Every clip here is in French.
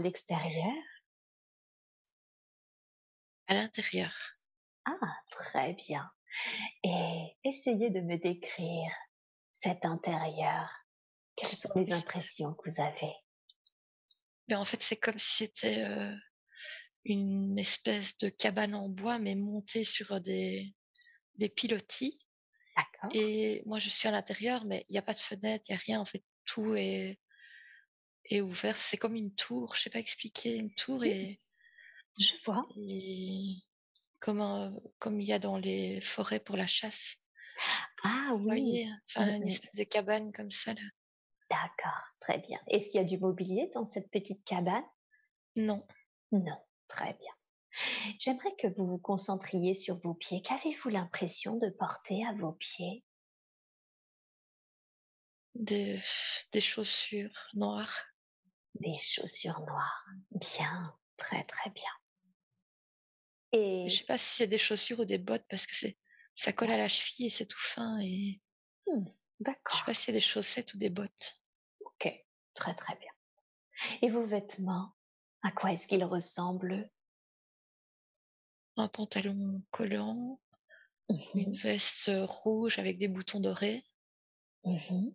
l'extérieur? À l'intérieur. Ah, très bien. Et essayez de me décrire cet intérieur. Quelles sont les Et c impressions que vous avez? Mais en fait, c'est comme si c'était, une espèce de cabane en bois, mais montée sur, des pilotis D'accord. et moi, je suis à l'intérieur, mais il y a pas de fenêtre, il y a rien, en fait, tout est ouvert. C'est comme une tour, je sais pas expliquer, une tour Mmh, je vois. et comme il y a dans les forêts pour la chasse. Ah Vous oui. voyez? Mmh Enfin, une mh. espèce de cabane comme ça, là. D'accord, très bien. Est-ce qu'il y a du mobilier dans cette petite cabane? Non, Non. Très bien. J'aimerais que vous vous concentriez sur vos pieds. Qu'avez-vous l'impression de porter à vos pieds? des des chaussures noires. Des chaussures noires. Bien, très, très bien. Je Et sais pas si c'est des chaussures ou des bottes parce que ça colle à la cheville et c'est tout fin et mmh, je sais pas d'accord, si c'est des chaussettes ou des bottes. OK, très, très bien. Et vos vêtements, à quoi est-ce qu'ils ressemblent? Un pantalon collant, une Mmh. veste, rouge avec des boutons dorés Mmh.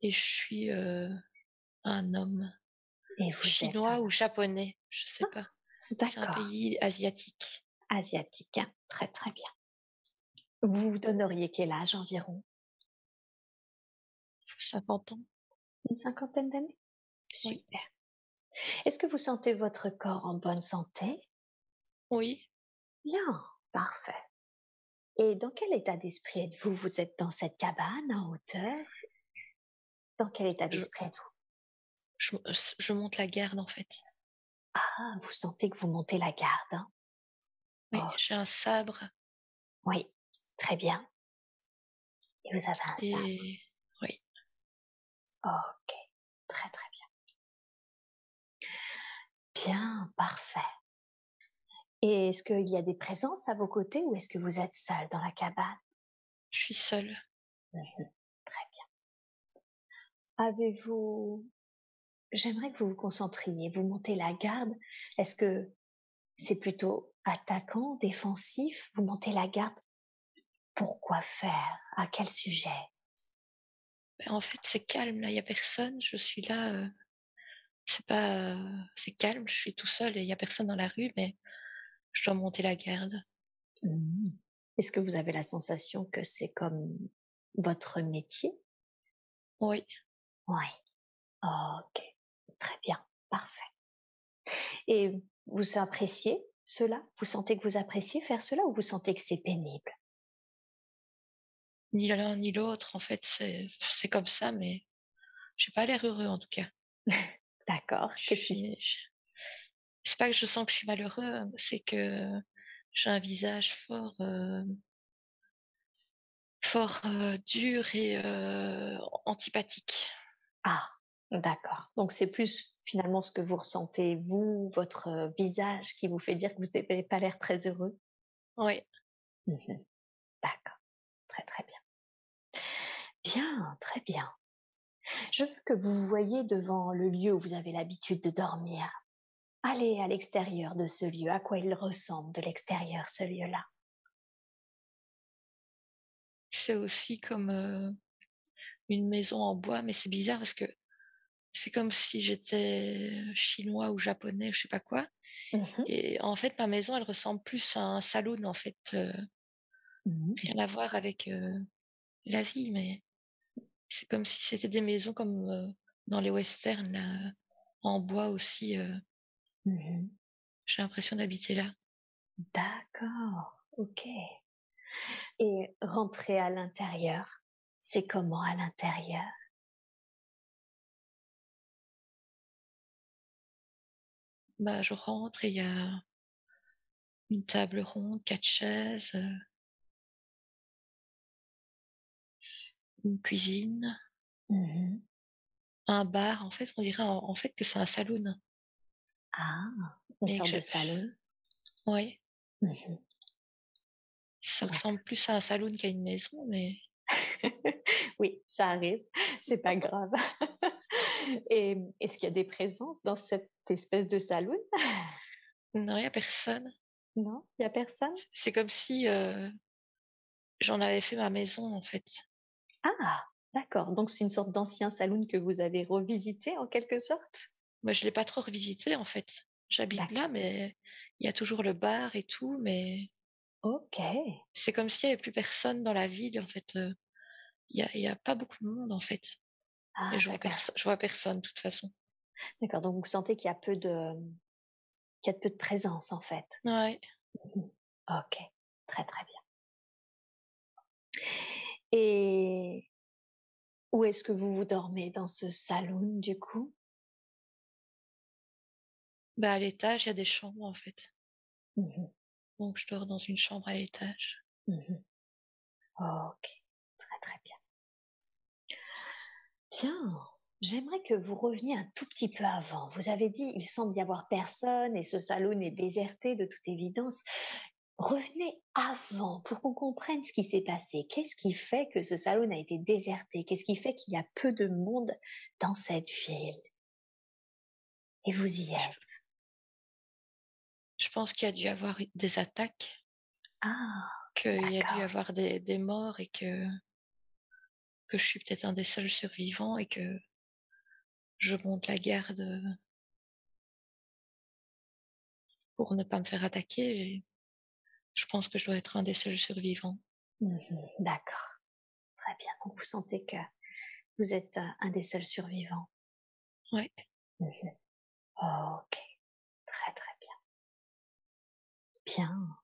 et je suis, un homme Et vous êtes chinois ou japonais, je sais pas. C'est un d'accord, pays asiatique. asiatique, hein, très, très bien. Vous vous donneriez quel âge environ? 50 ans? Une cinquantaine d'années? Oui. Super. Est-ce que vous sentez votre corps en bonne santé? Oui, Bien, parfait. Et dans quel état d'esprit êtes-vous? Vous êtes dans cette cabane en hauteur? Dans quel état je d'esprit êtes-vous? je monte la garde, en fait. Ah, vous sentez que vous montez la garde, hein? Oui, j'ai OK. un sabre Oui, très bien. Et vous avez un sabre. et oui. OK, très, très bien. Bien, parfait. Et est-ce qu'il y a des présences à vos côtés ou est-ce que vous êtes seul dans la cabane? Je suis seule. Mmh. Très bien. Avez-vous J'aimerais que vous vous concentriez, vous montez la garde. Est-ce que c'est plutôt attaquant, défensif? Vous montez la garde, pourquoi faire? À quel sujet? En fait, c'est calme là, il y a personne, je suis là, c'est pas, c'est calme, je suis tout seul et il y a personne dans la rue, mais je dois monter la garde. Mmh. Est-ce que vous avez la sensation que c'est comme votre métier? Oui, Oui. OK, très bien, parfait. Et vous appréciez cela? Vous sentez que vous appréciez faire cela ou vous sentez que c'est pénible? ni l'un ni l'autre en fait, c'est comme ça, mais j'ai pas l'air heureux en tout cas. D'accord, Je qu'est-ce qui suis je C'est pas que je sens que je suis malheureux, c'est que j'ai un visage fort, dur et antipathique. ah, d'accord. Donc c'est plus finalement ce que vous ressentez, vous, votre, visage qui vous fait dire que vous n'avez pas l'air très heureux? Oui, Mmh. D'accord, très, très bien. Bien, très bien. Je veux que vous vous voyiez devant le lieu où vous avez l'habitude de dormir. Allez à l'extérieur de ce lieu, à quoi il ressemble de l'extérieur, ce lieu-là? c'est aussi comme, une maison en bois, mais c'est bizarre parce que c'est comme si j'étais chinois ou japonais, je sais pas quoi. Mmh. Et en fait, ma maison, elle ressemble plus à un saloon, en fait, Mmh. rien à voir avec, l'Asie, mais c'est comme si c'était des maisons comme, dans les westerns là, en bois aussi, Mmh. j'ai l'impression d'habiter là. D'accord, OK. Et rentrer à l'intérieur, c'est comment à l'intérieur? Bah, je rentre et il y a une table ronde, 4 chaises, une cuisine, Mmh. un bar. En fait, on dirait en fait que c'est un saloon, Ah, une mais que sorte je de salon? ouais, Mmh. ça D'accord. ressemble plus à un saloon qu'à une maison, mais Oui, ça arrive, c'est pas grave. Et est-ce qu'il y a des présences dans cette espèce de saloon? Non, il y a personne. Non, il y a personne? C'est comme si, j'en avais fait ma maison, en fait. Ah! D'accord, donc c'est une sorte d'ancien saloon que vous avez revisité en quelque sorte? Moi, je l'ai pas trop revisité, en fait. J'habite là, D'accord, mais il y a toujours le bar et tout, mais OK. c'est comme s'il y avait plus personne dans la ville, en fait, il y a pas beaucoup de monde, en fait, et Ah d'accord, je vois personne, de toute façon. d'accord, donc vous sentez qu'il y a peu de présence en fait? Ouais. Mmh. OK, très, très bien. Et où est-ce que vous dormez dans ce saloon du coup? Bah, à l'étage, il y a des chambres, en fait, Mmh mh. donc je dors dans une chambre à l'étage. Mmh. OK, très, très bien. Bien, j'aimerais que vous reveniez un tout petit peu avant. Vous avez dit: «Il semble y avoir personne et ce saloon est déserté de toute évidence». Revenez avant pour qu'on comprenne ce qui s'est passé. Qu'est-ce qui fait que ce saloon a été déserté? Qu'est-ce qui fait qu'il y a peu de monde dans cette ville? Et vous y Je êtes. je pense qu'il y a dû avoir eu des attaques, Ah! qu'il y a dû y D'accord. avoir des morts et que je suis peut-être un des seuls survivants et que je monte la garde, pour ne pas me faire attaquer, et je pense que je dois être un des seuls survivants. Mmh. D'accord, très bien. Donc vous sentez que vous êtes, un des seuls survivants? Ouais. Mmh. OK, très, très bien. Bien.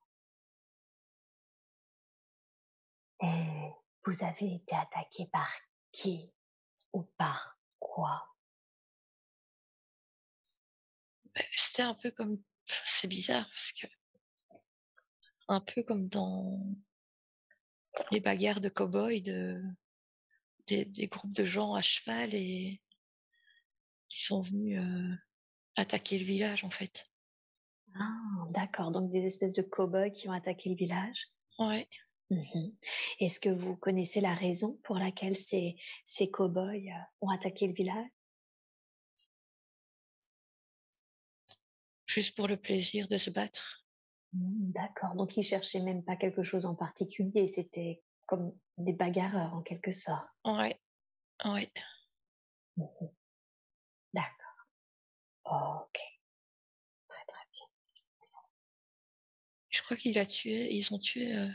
Et vous avez été attaqué par qui ou par quoi? C'était un peu comme c'est bizarre parce que un peu comme dans les bagarres de cow-boys des groupes de gens à cheval et qui sont venus, attaquer le village, en fait. Ah, d'accord, donc des espèces de cow-boys qui ont attaqué le village? Ouais. Mmh. Est-ce que vous connaissez la raison pour laquelle ces cow-boys, ont attaqué le village? Juste pour le plaisir de se battre. D'accord, donc ils cherchaient même pas quelque chose en particulier, c'était comme des bagarreurs en quelque sorte? Ouais, ouais. Mmh. D'accord, OK, très, très bien. Je crois ils ont tué,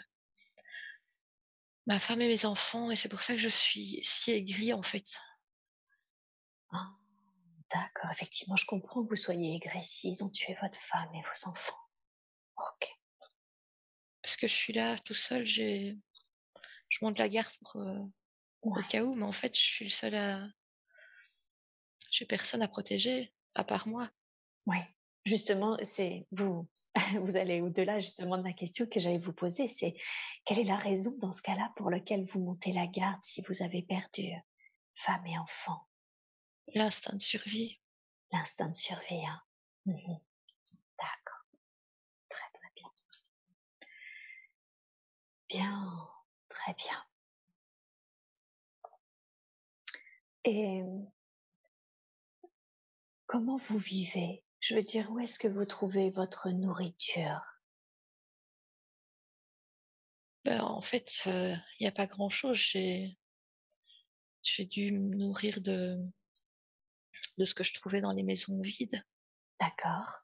ma femme et mes enfants, et c'est pour ça que je suis si aigrie, en fait. Ah, d'accord, effectivement, je comprends que vous soyez aigris s'ils ont tué votre femme et vos enfants. OK, Parce que je suis là tout seul, je monte la garde au ouais. cas où, mais en fait, je suis le seul à j'ai personne à protéger, à part moi. Ouais, justement, c'est vous vous allez au-delà justement de la question que j'allais vous poser, c'est quelle est la raison dans ce cas-là pour lequel vous montez la garde si vous avez perdu, femme et enfant? L'instinct de survie. L'instinct de survie, hein? Mmh. D'accord, très, très bien. Bien, très bien. Et comment vous vivez? Je veux dire, où est-ce que vous trouvez votre nourriture? En fait, il y a pas grand-chose. J'ai dû me nourrir de ce que je trouvais dans les maisons vides. D'accord.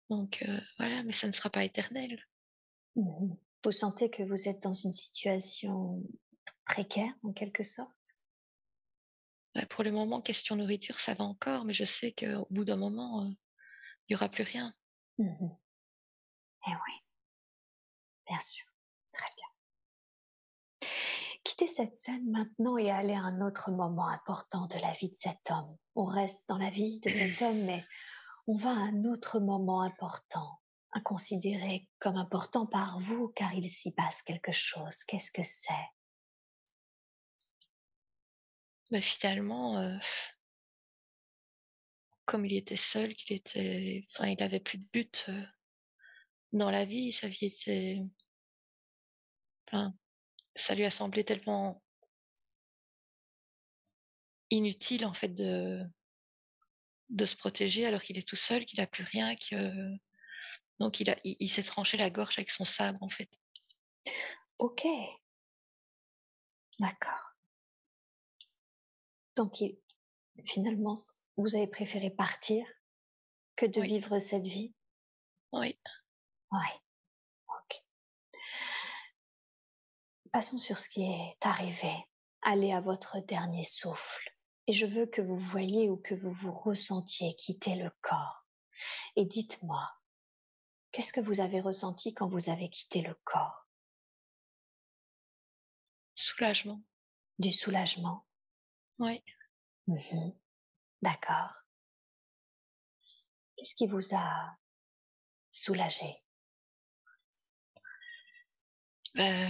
Donc voilà, mais ça ne sera pas éternel. Mmh. Vous sentez que vous êtes dans une situation précaire en quelque sorte? Bah, pour le moment, question nourriture, ça va encore, mais je sais qu'au bout d'un moment, il y aura plus rien. Mmh. Et oui, bien sûr. Très bien. Quittez cette scène maintenant et allez à un autre moment important de la vie de cet homme. On reste dans la vie de cet homme, mais on va à un autre moment important, considéré comme important par vous car il s'y passe quelque chose. Qu'est-ce que c'est? Mais finalement, comme il était seul, qu'il était enfin, il avait plus de but, dans la vie, sa vie était enfin, ça lui a semblé tellement inutile en fait de se protéger alors qu'il est tout seul, qu'il a plus rien, que donc il s'est tranché la gorge avec son sabre en fait. OK, d'accord. Donc il finalement, vous avez préféré partir que de Oui, vivre cette vie? oui, Ouais, OK. Passons sur ce qui est arrivé. Allez à votre dernier souffle et je veux que vous voyiez ou que vous vous ressentiez quitter le corps. Et dites-moi, qu'est-ce que vous avez ressenti quand vous avez quitté le corps? soulagement. Du soulagement? Oui. Mmh. D'accord. Qu'est-ce qui vous a soulagé? Heu,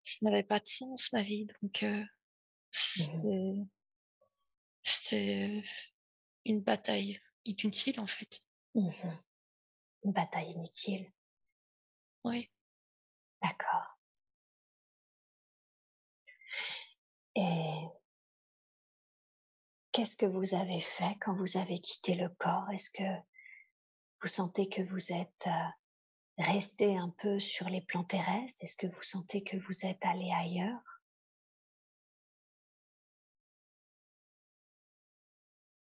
Ça n'avait pas de sens ma vie donc Mmh. c'était une bataille inutile en fait. Mmh. Une bataille inutile. Oui. D'accord. Et qu'est-ce que vous avez fait quand vous avez quitté le corps? Est-ce que vous sentez que vous êtes, resté un peu sur les plans terrestres? Est-ce que vous sentez que vous êtes allé ailleurs?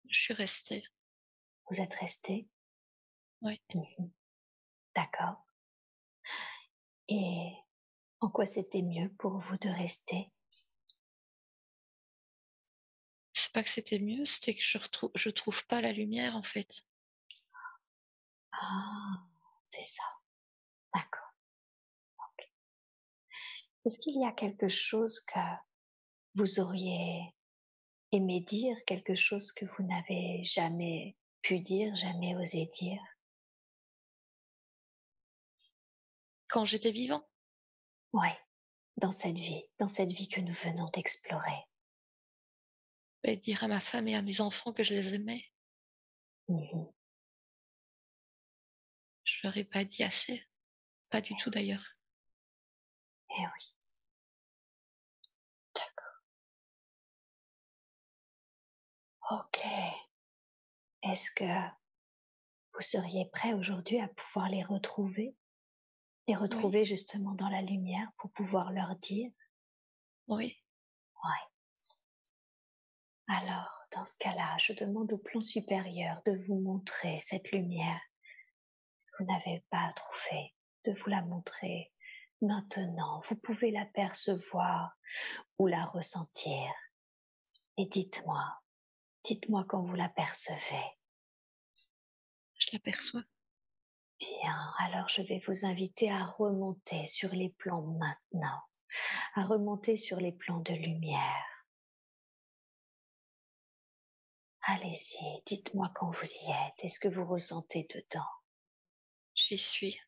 Je suis restée. Vous êtes resté? Oui. Mmh. D'accord. Et en quoi c'était mieux pour vous de rester? C'est pas que c'était mieux, c'était que je trouve pas la lumière en fait. Ah, c'est ça. D'accord. Est-ce qu'il y a quelque chose que vous auriez aimé dire, quelque chose que vous n'avez jamais pu dire, jamais osé dire? Quand j'étais vivant, Ouais, dans cette vie que nous venons d'explorer. et dire à ma femme et à mes enfants que je les aimais, Mmh. je leur ai pas dit assez. Pas du tout d'ailleurs. Eh oui, d'accord. OK. Est-ce que vous seriez prêt aujourd'hui à pouvoir les retrouver? Les Oui, retrouver justement dans la lumière pour pouvoir leur dire? oui, Ouais. Alors, dans ce cas-là, je demande au plan supérieur de vous montrer cette lumière que vous n'avez pas trouvée, de vous la montrer maintenant. Vous pouvez la percevoir ou la ressentir. Et dites-moi quand vous la percevez. je l'aperçois. Bien, alors je vais vous inviter à remonter sur les plans maintenant, à remonter sur les plans de lumière. Allez-y, dites-moi quand vous y êtes. Est-ce que vous ressentez dedans? J'y suis.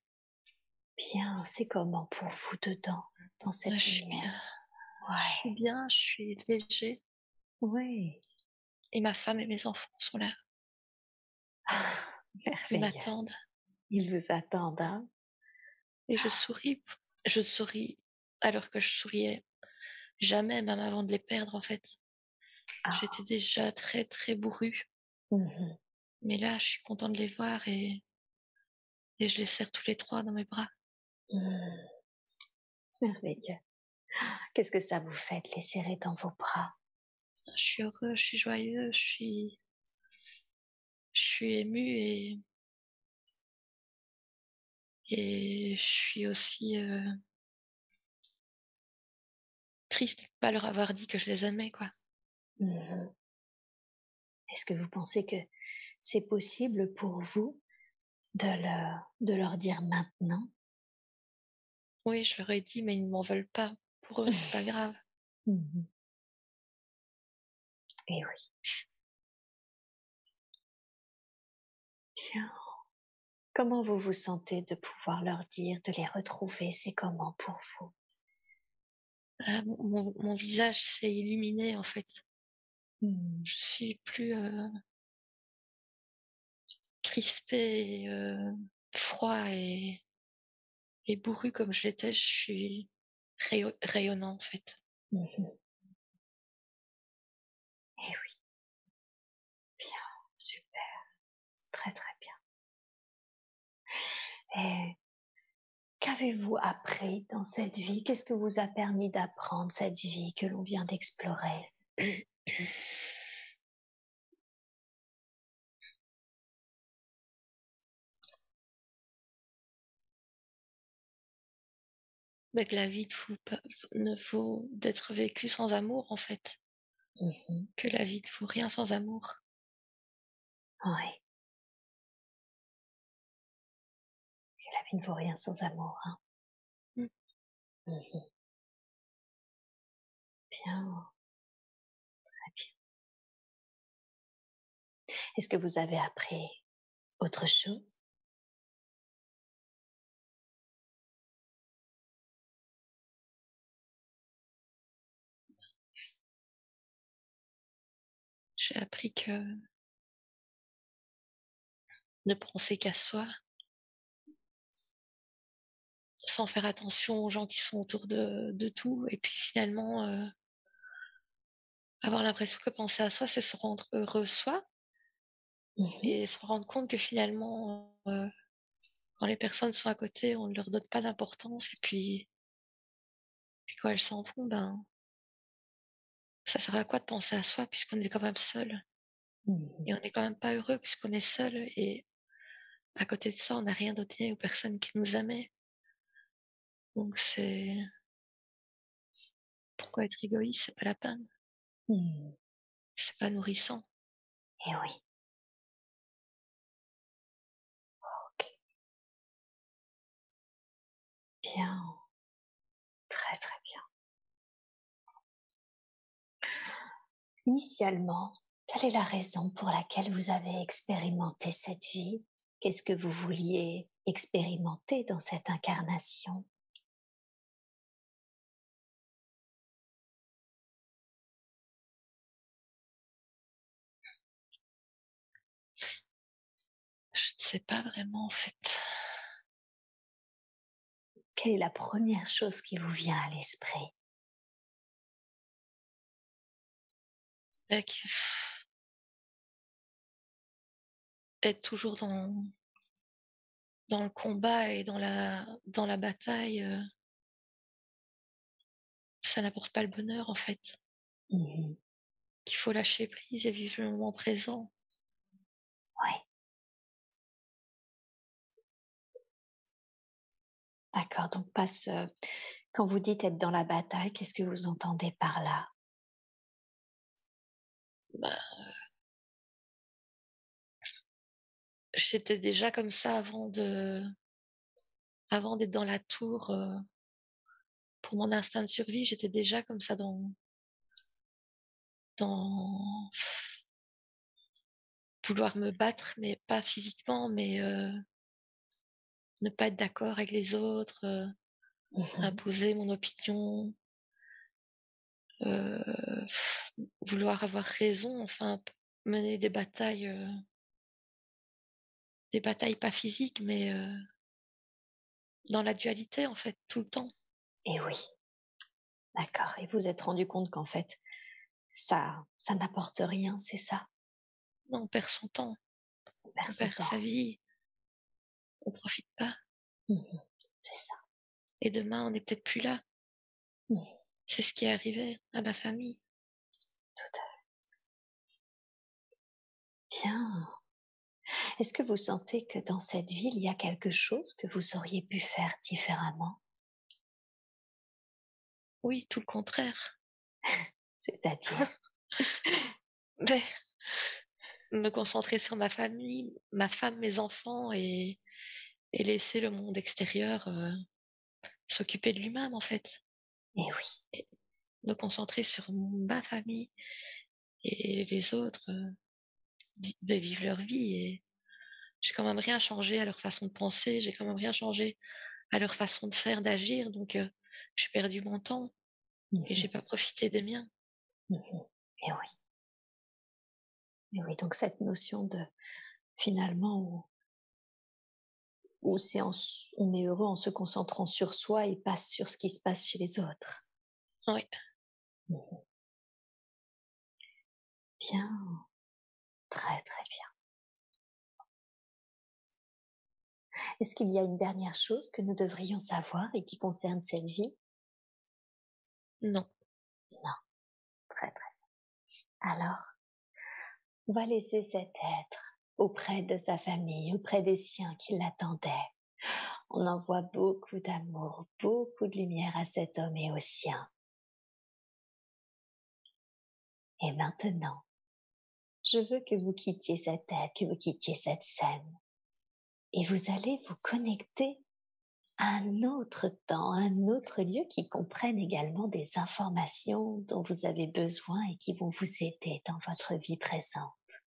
Bien, c'est comment pour vous dedans, dans Ah, cette lumière? je suis Ouais, bien, je suis léger oui. et ma femme et mes enfants sont là. Ah, Ils merveilleux. m'attendent Ils vous attendent, hein? et je souris. Je souris alors que je souriais jamais, même avant de les perdre en fait. Ah, J'étais déjà très, très bourrue, mhm, mais là, je suis contente de les voir et je les serre tous les 3 dans mes bras. merveilleux. Qu'est-ce que ça vous fait de les serrer dans vos bras? Je suis heureux, je suis joyeux, je suis émue et je suis aussi, triste de pas leur avoir dit que je les aimais, quoi. Mhm. Est-ce que vous pensez que c'est possible pour vous de leur dire maintenant? Oui, je leur ai dit, mais ils ne m'en veulent pas. Pour eux, c'est pas grave. Mhm. Eh oui, bien. Comment vous vous sentez de pouvoir leur dire, de les retrouver? C'est comment pour vous? Mon visage s'est illuminé, en fait. Hmm. Je suis plus, crispé et froid et bourru comme je l'étais. Je suis rayonnant, en fait. Mhm. très, très bien. Et qu'avez-vous appris dans cette vie? Qu'est-ce que vous a permis d'apprendre cette vie que l'on vient d'explorer? Mais que la vie ne vaut d'être vécue sans amour, en fait. Mmh. Que la vie ne vaut rien sans amour. Oui, que la vie ne vaut rien sans amour, hein. Mmh. Mmh. Bien, très bien. Est-ce que vous avez appris autre chose? J'ai appris que ne penser qu'à soi, sans faire attention aux gens qui sont autour de tout et puis finalement, avoir l'impression que penser à soi, c'est se rendre heureux soi Mmh. et se rendre compte que finalement, quand les personnes sont à côté, on ne leur donne pas d'importance et puis quand elles s'en vont, ben, ça sert à quoi de penser à soi puisqu'on est quand même seul Mmh. et on n'est quand même pas heureux puisqu'on est seul et à côté de ça, on n'a rien donné aux personnes qui nous aimaient. Donc c'est pourquoi être égoïste? C'est pas la peine, Mmh. c'est pas nourrissant. Et oui, OK, bien, très, très bien. Initialement, quelle est la raison pour laquelle vous avez expérimenté cette vie? Qu'est-ce que vous vouliez expérimenter dans cette incarnation? Je ne sais pas vraiment en fait. Quelle est la première chose qui vous vient à l'esprit? Avec être toujours dans le combat et dans la bataille, ça n'apporte pas le bonheur en fait. Mmh. Qu'il faut lâcher prise et vivre le moment présent. Ouais, d'accord, donc pas ce quand vous dites être dans la bataille, qu'est-ce que vous entendez par là? Bah, j'étais déjà comme ça avant d'être dans la tour, pour mon instinct de survie, j'étais déjà comme ça dans vouloir me battre, mais pas physiquement, mais ne pas être d'accord avec les autres, Mmh. imposer mon opinion, heu, vouloir avoir raison, enfin mener des batailles pas physiques, mais dans la dualité en fait, tout le temps. Et oui, d'accord, et vous vous êtes rendu compte qu'en fait, ça n'apporte rien, c'est ça? Non, on perd son temps, On perd on son perd sa temps. vie, on profite pas Mmh. C'est ça. et demain on n'est peut-être plus là. Mmh. C'est ce qui est arrivé à ma famille. Tout à bien. Est-ce que vous sentez que dans cette vie, il y a quelque chose que vous auriez pu faire différemment? Oui, tout le contraire. C'est-à-dire? Mais me concentrer sur ma famille, ma femme, mes enfants et laisser le monde extérieur, s'occuper de lui-même en fait. Eh oui. Et me concentrer sur ma famille et les autres, vivent leur vie et j'ai quand même rien changé à leur façon de penser, j'ai quand même rien changé à leur façon de faire, d'agir, donc j'ai perdu mon temps et Mmh j'ai pas profité des miens. mh. Mmh. Et oui, et oui, donc cette notion de finalement où c'est on est heureux en se concentrant sur soi et pas sur ce qui se passe chez les autres. Oui. Mmh. Bien, très, très bien. Est-ce qu'il y a une dernière chose que nous devrions savoir et qui concerne cette vie? Non. Non, très très bien. Alors, on va laisser cet être auprès de sa famille, auprès des siens qui l'attendaient. On envoie beaucoup d'amour, beaucoup de lumière à cet homme et aux siens. Et maintenant, je veux que vous quittiez cette tête, que vous quittiez cette scène. Et vous allez vous connecter à un autre temps, à un autre lieu qui comprenne également des informations dont vous avez besoin et qui vont vous aider dans votre vie présente.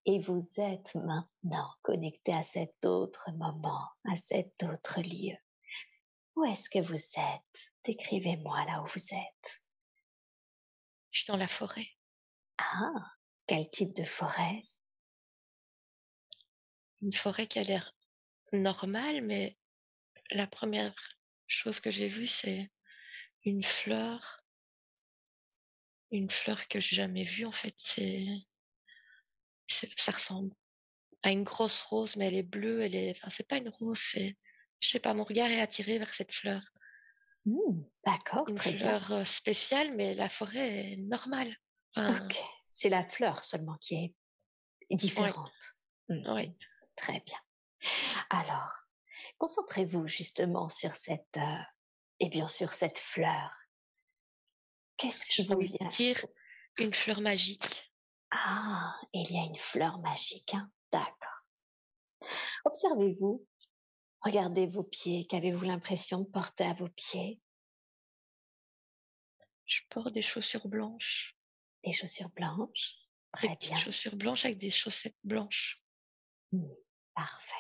Et vous êtes maintenant connecté à cet autre moment, à cet autre lieu. Où est-ce que vous êtes? Décrivez-moi là où vous êtes. Je suis dans la forêt. Ah, quel type de forêt? Une forêt qui a l'air normale, mais la première chose que j'ai vue, c'est une fleur, une fleur que j'ai jamais vue en fait. Ça ressemble à une grosse rose, mais elle est bleue, enfin, c'est pas une rose, je sais pas, mon regard est attiré vers cette fleur. D'accord, Une très bien. fleur spéciale, mais la forêt est normale. Enfin, Ok, c'est la fleur seulement qui est ouais, différente. ouais. Très bien. Alors, concentrez-vous justement sur et bien sûr cette fleur. Qu'est-ce J'ai qui vous envie de vient? dire une fleur magique. Ah, il y a une fleur magique, hein? D'accord. Observez-vous, regardez vos pieds, qu'avez-vous l'impression de porter à vos pieds? Je porte des chaussures blanches, Des chaussures blanches? des Très petites bien. chaussures blanches avec des chaussettes blanches. Mmh, parfait,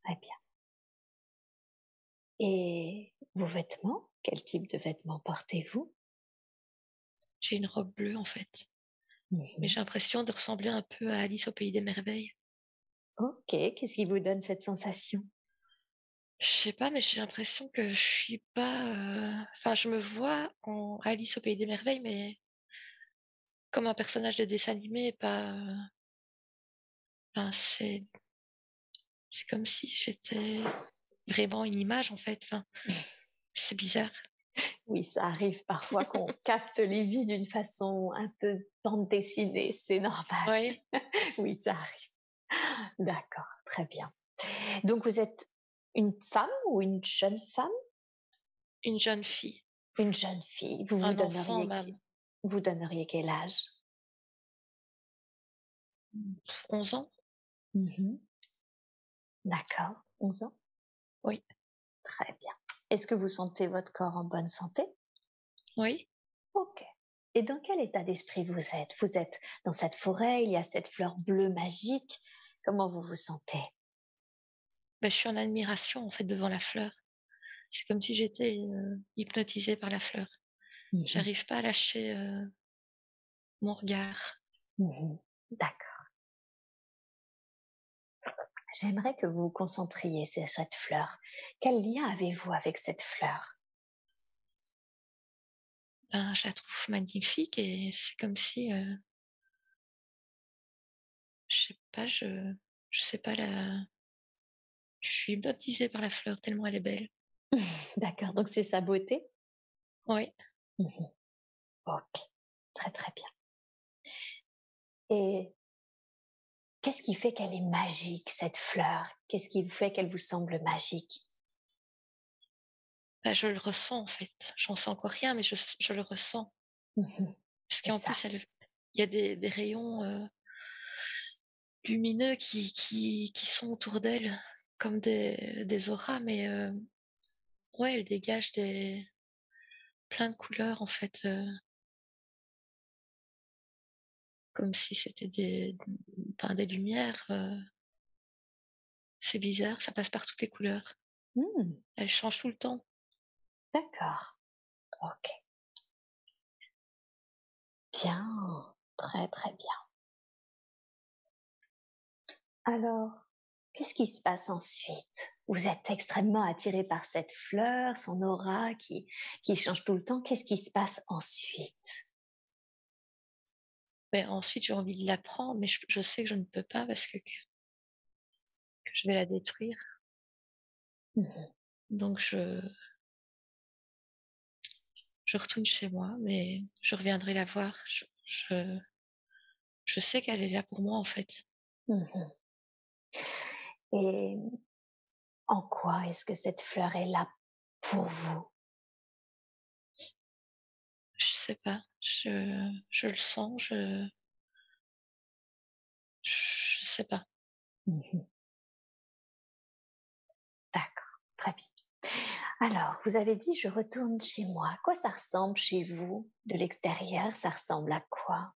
très bien. Et vos vêtements? Quel type de vêtements portez-vous? J'ai une robe bleue en fait, mais Mmh. j'ai l'impression de ressembler un peu à Alice au pays des merveilles. OK, qu'est-ce qui vous donne cette sensation? Je sais pas, mais j'ai l'impression que je suis pas, enfin, je me vois en Alice au pays des merveilles, mais comme un personnage de dessin animé, pas, enfin, c'est comme si j'étais vraiment une image, en fait, enfin, c'est bizarre. Oui, ça arrive parfois qu'on capte les vies d'une façon un peu bande dessinée, c'est normal. Oui, Oui, ça arrive. D'accord, très bien. Donc vous êtes une femme ou une jeune femme? une jeune fille, Une jeune fille. Vous vous un enfant donneriez même, vous donneriez quel âge? 11 ans, Mmh. D'accord, 11 ans? oui, Très bien. Est-ce que vous sentez votre corps en bonne santé? oui. OK. Et dans quel état d'esprit vous êtes? Vous êtes dans cette forêt, il y a cette fleur bleue magique. Comment vous vous sentez? Ben, je suis en admiration, en fait, devant la fleur. C'est comme si j'étais, hypnotisée par la fleur. Mmh. J'arrive pas à lâcher, mon regard. Mmh. D'accord. J'aimerais que vous vous concentriez sur cette fleur. Quel lien avez-vous avec cette fleur? Ben, je la trouve magnifique et c'est comme si, je sais pas la je suis hypnotisée par la fleur tellement elle est belle. D'accord, donc c'est sa beauté? Oui, Mmh. OK, très, très bien. Et qu'est-ce qui fait qu'elle est magique, cette fleur? Qu'est-ce qui fait qu'elle vous semble magique? bah, je le ressens en fait. J'en sais encore rien, mais je le ressens. Mmh. Parce C'est qu'en ça. plus il y a des rayons, lumineux qui sont autour d'elle comme des auras, mais, ouais, elle dégage des plein de couleurs en fait, comme si c'était des lumières, c'est bizarre, ça passe par toutes les couleurs. Mmh, Elle change tout le temps. d'accord. OK. Bien, très, très bien. Alors, qu'est-ce qui se passe ensuite? Vous êtes extrêmement attiré par cette fleur, son aura qui change tout le temps. Qu'est-ce qui se passe ensuite? Mais ensuite, j'ai envie de la prendre, mais je sais que je ne peux pas parce que je vais la détruire. Mmh. Donc je retourne chez moi, mais je reviendrai la voir. Je sais qu'elle est là pour moi, en fait. Mmh. Et en quoi est-ce que cette fleur est là pour vous? Je sais pas, je le sens, je sais pas. Mmh. D'accord, très bien. Alors, vous avez dit: «Je retourne chez moi». À quoi ça ressemble chez vous? De l'extérieur, ça ressemble à quoi?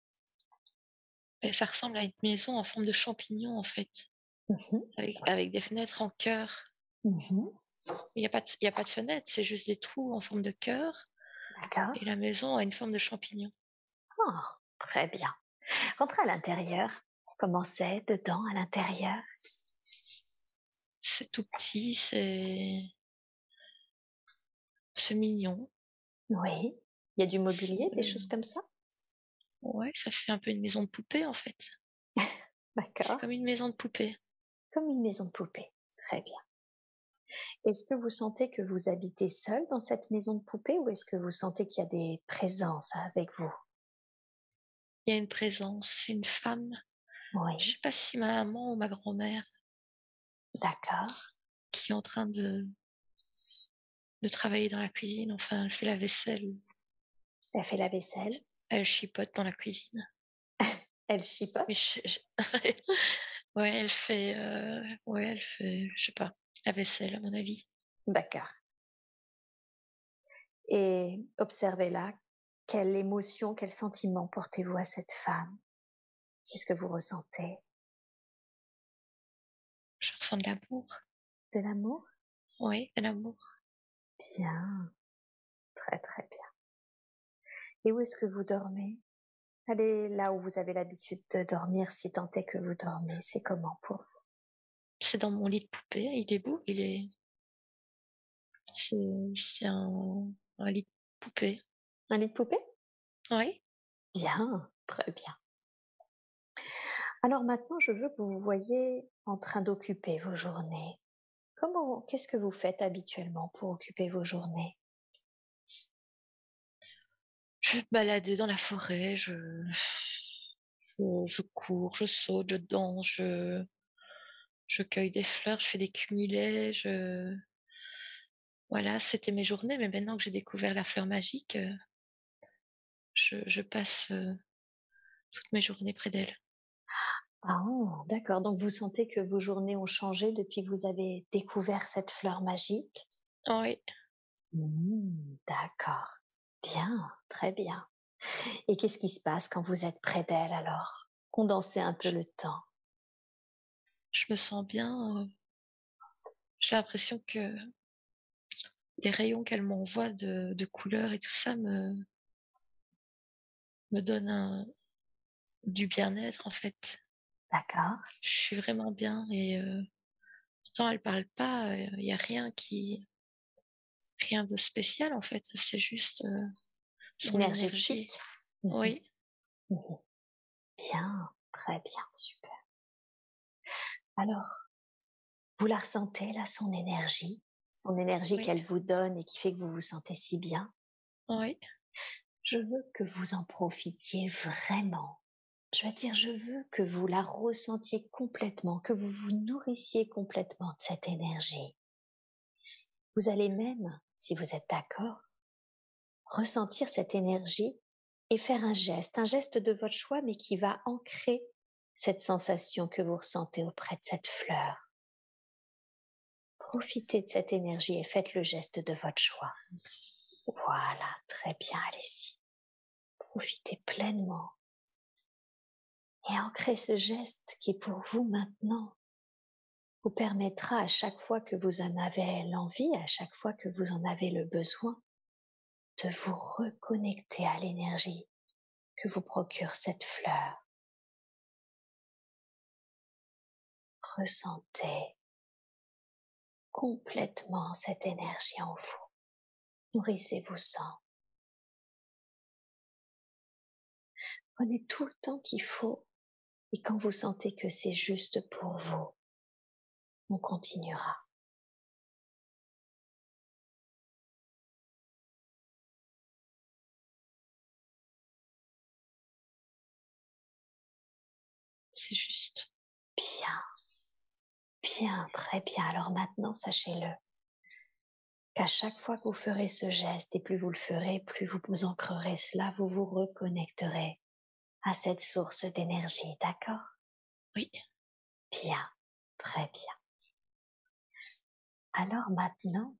Et ça ressemble à une maison en forme de champignon, en fait, Mmh. avec des fenêtres en cœur. Mmh. Il y a pas de fenêtre, c'est juste des trous en forme de cœur D'accord. et la maison a une forme de champignon. Ah, très bien. Rentrez à l'intérieur. Comment c'est dedans, à l'intérieur? C'est tout petit, c'est mignon. Oui. Il y a du C'est mobilier, des choses comme ça? Ouais, ça fait un peu une maison de poupée, en fait. C'est D'accord. comme une maison de poupée. Comme une maison de poupée. Très bien. Est-ce que vous sentez que vous habitez seul dans cette maison de poupée ou est-ce que vous sentez qu'il y a des présences avec vous? Il y a une présence, c'est une femme, je Oui, sais pas si ma maman ou ma grand-mère d'accord. qui est en train de travailler dans la cuisine, enfin, elle fait la vaisselle ou Elle fait la vaisselle. elle chipote dans la cuisine. Elle chipote. Mais je ouais, ouais, elle fait, je sais pas, la vaisselle à mon avis. D'accord. Et observez-la. Quelle émotion, quel sentiment portez-vous à cette femme? Qu'est-ce que vous ressentez? Je ressens de l'amour. De l'amour? Oui, de l'amour. Bien, très très bien. Et où est-ce que vous dormez? Allez là où vous avez l'habitude de dormir, si tant est que vous dormez. C'est comment pour vous? C'est dans mon lit de poupée, il est beau, c'est un lit de poupée. Un lit de poupée? Oui. Bien, très bien. Alors maintenant, je veux que vous vous voyez en train d'occuper vos journées. Qu'est-ce que vous faites habituellement pour occuper vos journées? Je vais me balader dans la forêt, je cours, je saute, je danse, je cueille des fleurs, je fais des cumulets, voilà, c'était mes journées, mais maintenant que j'ai découvert la fleur magique, je passe, toutes mes journées près d'elle. Ah, d'accord. Donc vous sentez que vos journées ont changé depuis que vous avez découvert cette fleur magique? Oui, D'accord. Bien, très bien. Et qu'est-ce qui se passe quand vous êtes près d'elle alors? Condensez un peu je le temps. je me sens bien, j'ai l'impression que les rayons qu'elle m'envoie de couleurs et tout ça me donnent du bien-être, en fait. D'accord. Je suis vraiment bien et pourtant elle parle pas, il y a rien de spécial, en fait, c'est juste, son énergie. Énergétique. Mhm, Oui, mhm. Bien, très bien, super. Alors, vous la ressentez là, son énergie oui, qu'elle vous donne et qui fait que vous vous sentez si bien. oui, Je veux que vous en profitiez vraiment. Je veux dire, je veux que vous la ressentiez complètement, que vous vous nourrissiez complètement de cette énergie. Vous allez même, si vous êtes d'accord, ressentir cette énergie et faire un geste de votre choix, mais qui va ancrer cette sensation que vous ressentez auprès de cette fleur. Profitez de cette énergie et faites le geste de votre choix. Voilà, très bien, allez-y. Profitez pleinement et ancrez ce geste qui pour vous maintenant vous permettra à chaque fois que vous en avez l'envie, à chaque fois que vous en avez le besoin, de vous reconnecter à l'énergie que vous procure cette fleur. Ressentez complètement cette énergie en vous. Nourrissez-vous-en. Prenez tout le temps qu'il faut et quand vous sentez que c'est juste pour vous, on continuera. c'est juste. Bien, bien, très bien. Alors maintenant, sachez-le, qu'à chaque fois que vous ferez ce geste, et plus vous le ferez, plus vous vous ancrerez cela, vous vous reconnecterez à cette source d'énergie, d'accord? Oui, Bien, très bien. Alors maintenant,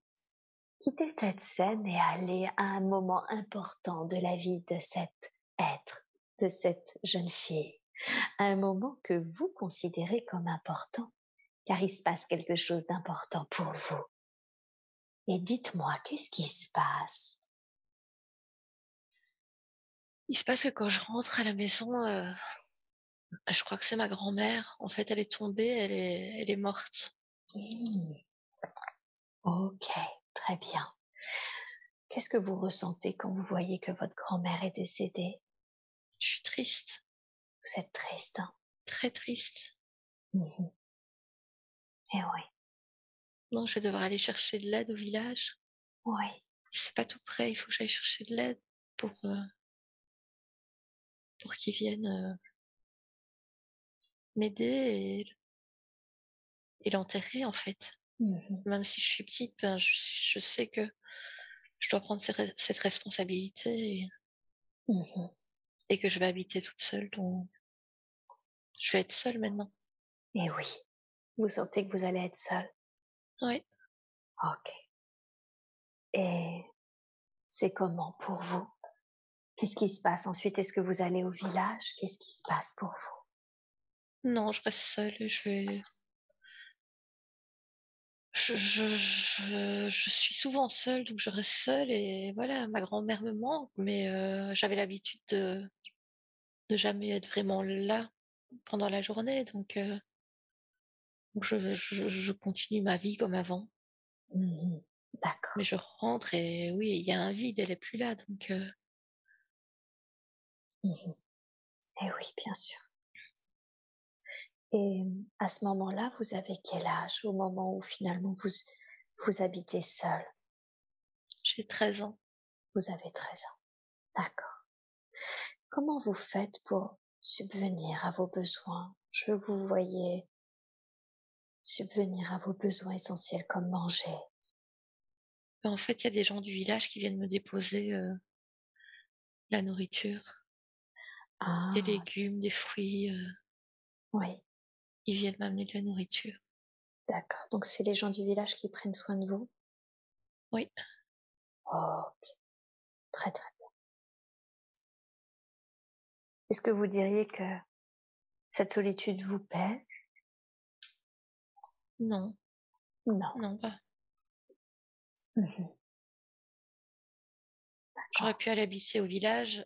quittez cette scène et allez à un moment important de la vie de cet être, de cette jeune fille. Un moment que vous considérez comme important, car il se passe quelque chose d'important pour vous. Et dites-moi, qu'est-ce qui se passe? il se passe que quand je rentre à la maison, je crois que c'est ma grand-mère. En fait, elle est tombée, elle est morte. Hmm, ok, très bien. Qu'est-ce que vous ressentez quand vous voyez que votre grand-mère est décédée? Je suis triste, Vous êtes triste, hein? très triste. Mhm. Eh oui, Non, je vais devoir aller chercher de l'aide au village. oui. C'est pas tout près, il faut que j'aille chercher de l'aide pour qu'ils viennent, m'aider et l'enterrer, en fait. Mhm, Même si je suis petite, ben, je sais que je dois prendre cette responsabilité mhm. et que je vais habiter toute seule, donc je vais être seule maintenant. Eh oui, vous sentez que vous allez être seule. Oui. Ok. Et c'est comment pour vous? Qu'est-ce qui se passe ensuite? Est-ce que vous allez au village? Qu'est-ce qui se passe pour vous? Non, je reste seule et je suis souvent seule, donc je reste seule et voilà, ma grand-mère me manque, mais j'avais l'habitude de jamais être vraiment là pendant la journée, donc je continue ma vie comme avant. Mhm. Mais D'accord. je rentre et oui, il y a un vide, elle est plus là, donc Mhm. Eh oui, bien sûr. Et à ce moment-là, vous avez quel âge au moment où finalement vous habitez seul? j'ai 13 ans. Vous avez 13 ans. D'accord. Comment vous faites pour subvenir à vos besoins? Je veux que vous voyez subvenir à vos besoins essentiels comme manger. En fait, il y a des gens du village qui viennent me déposer, la nourriture, des Ah, légumes, des fruits, oui, ils viennent m'amener de la nourriture. d'accord. Donc c'est les gens du village qui prennent soin de vous? Oui, Oh, très très bien. Est-ce que vous diriez que cette solitude vous pèse? non, Non. non, pas. Mhm. J'aurais D'accord. pu aller habiter au village,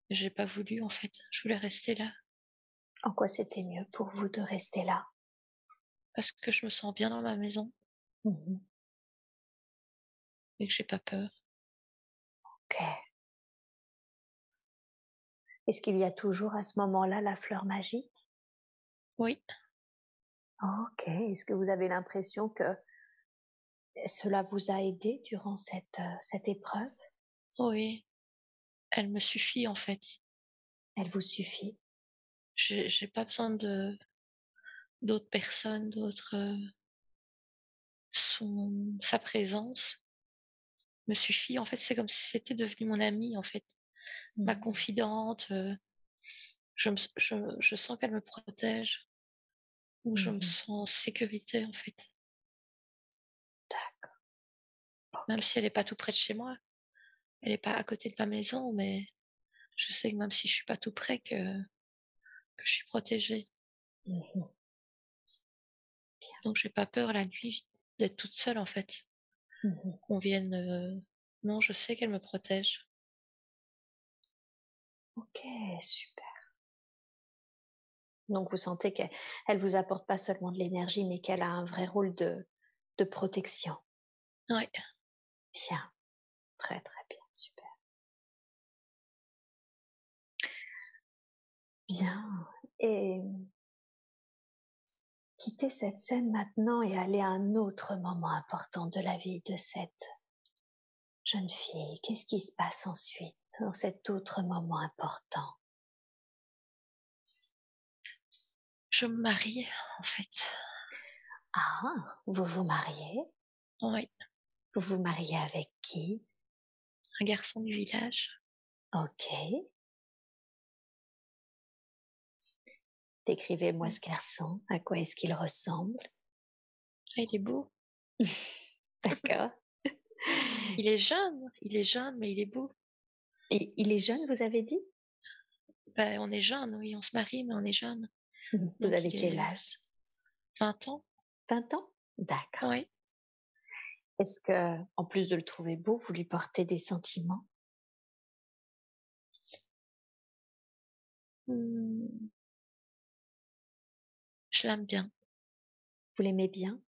mais j'ai pas voulu en fait, je voulais rester là, En quoi c'était mieux pour vous de rester là? parce que je me sens bien dans ma maison Mhm. et que j'ai pas peur. Ok. Est-ce qu'il y a toujours à ce moment-là la fleur magique? Oui, Ok. Est-ce que vous avez l'impression que cela vous a aidé durant cette épreuve? oui, elle me suffit en fait. Elle vous suffit? J'ai pas besoin de d'autres personnes, sa présence me suffit. En fait, c'est comme si c'était devenu mon amie en fait, ma Mhm. confidente, je sens qu'elle me protège, ou je me Mhm. sens en sécurité en fait. D'accord. Ok. Même si elle est pas tout près de chez moi, elle est pas à côté de ma maison, mais je sais que même si je suis pas tout près que je suis protégée. Mhm. Donc j'ai pas peur la nuit d'être toute seule en fait. Mhm. Qu'on vienne, non, je sais qu'elle me protège. Ok, super. Donc vous sentez qu'elle elle vous apporte pas seulement de l'énergie, mais qu'elle a un vrai rôle de protection. Ouais. Bien, très très bien, super. Bien. Et quittez cette scène maintenant et allez à un autre moment important de la vie de cette jeune fille. Qu'est-ce qui se passe ensuite dans cet autre moment important? je me marie, en fait. Ah, vous vous mariez? Oui, Vous vous mariez avec qui? un garçon du village. OK. Décrivez-moi Mmh. ce garçon. À quoi est-ce qu'il ressemble? Ah, il est beau. D'accord. Il est jeune, mais il est beau. Et il est jeune, vous avez dit? Bah, on est jeune, oui, on se marie, mais on est jeune. Vous Donc avez il quel est âge? 20 ans. 20 ans? D'accord. Oui. Est-ce que, en plus de le trouver beau, vous lui portez des sentiments? Mmh, je l'aime bien. Vous l'aimez bien?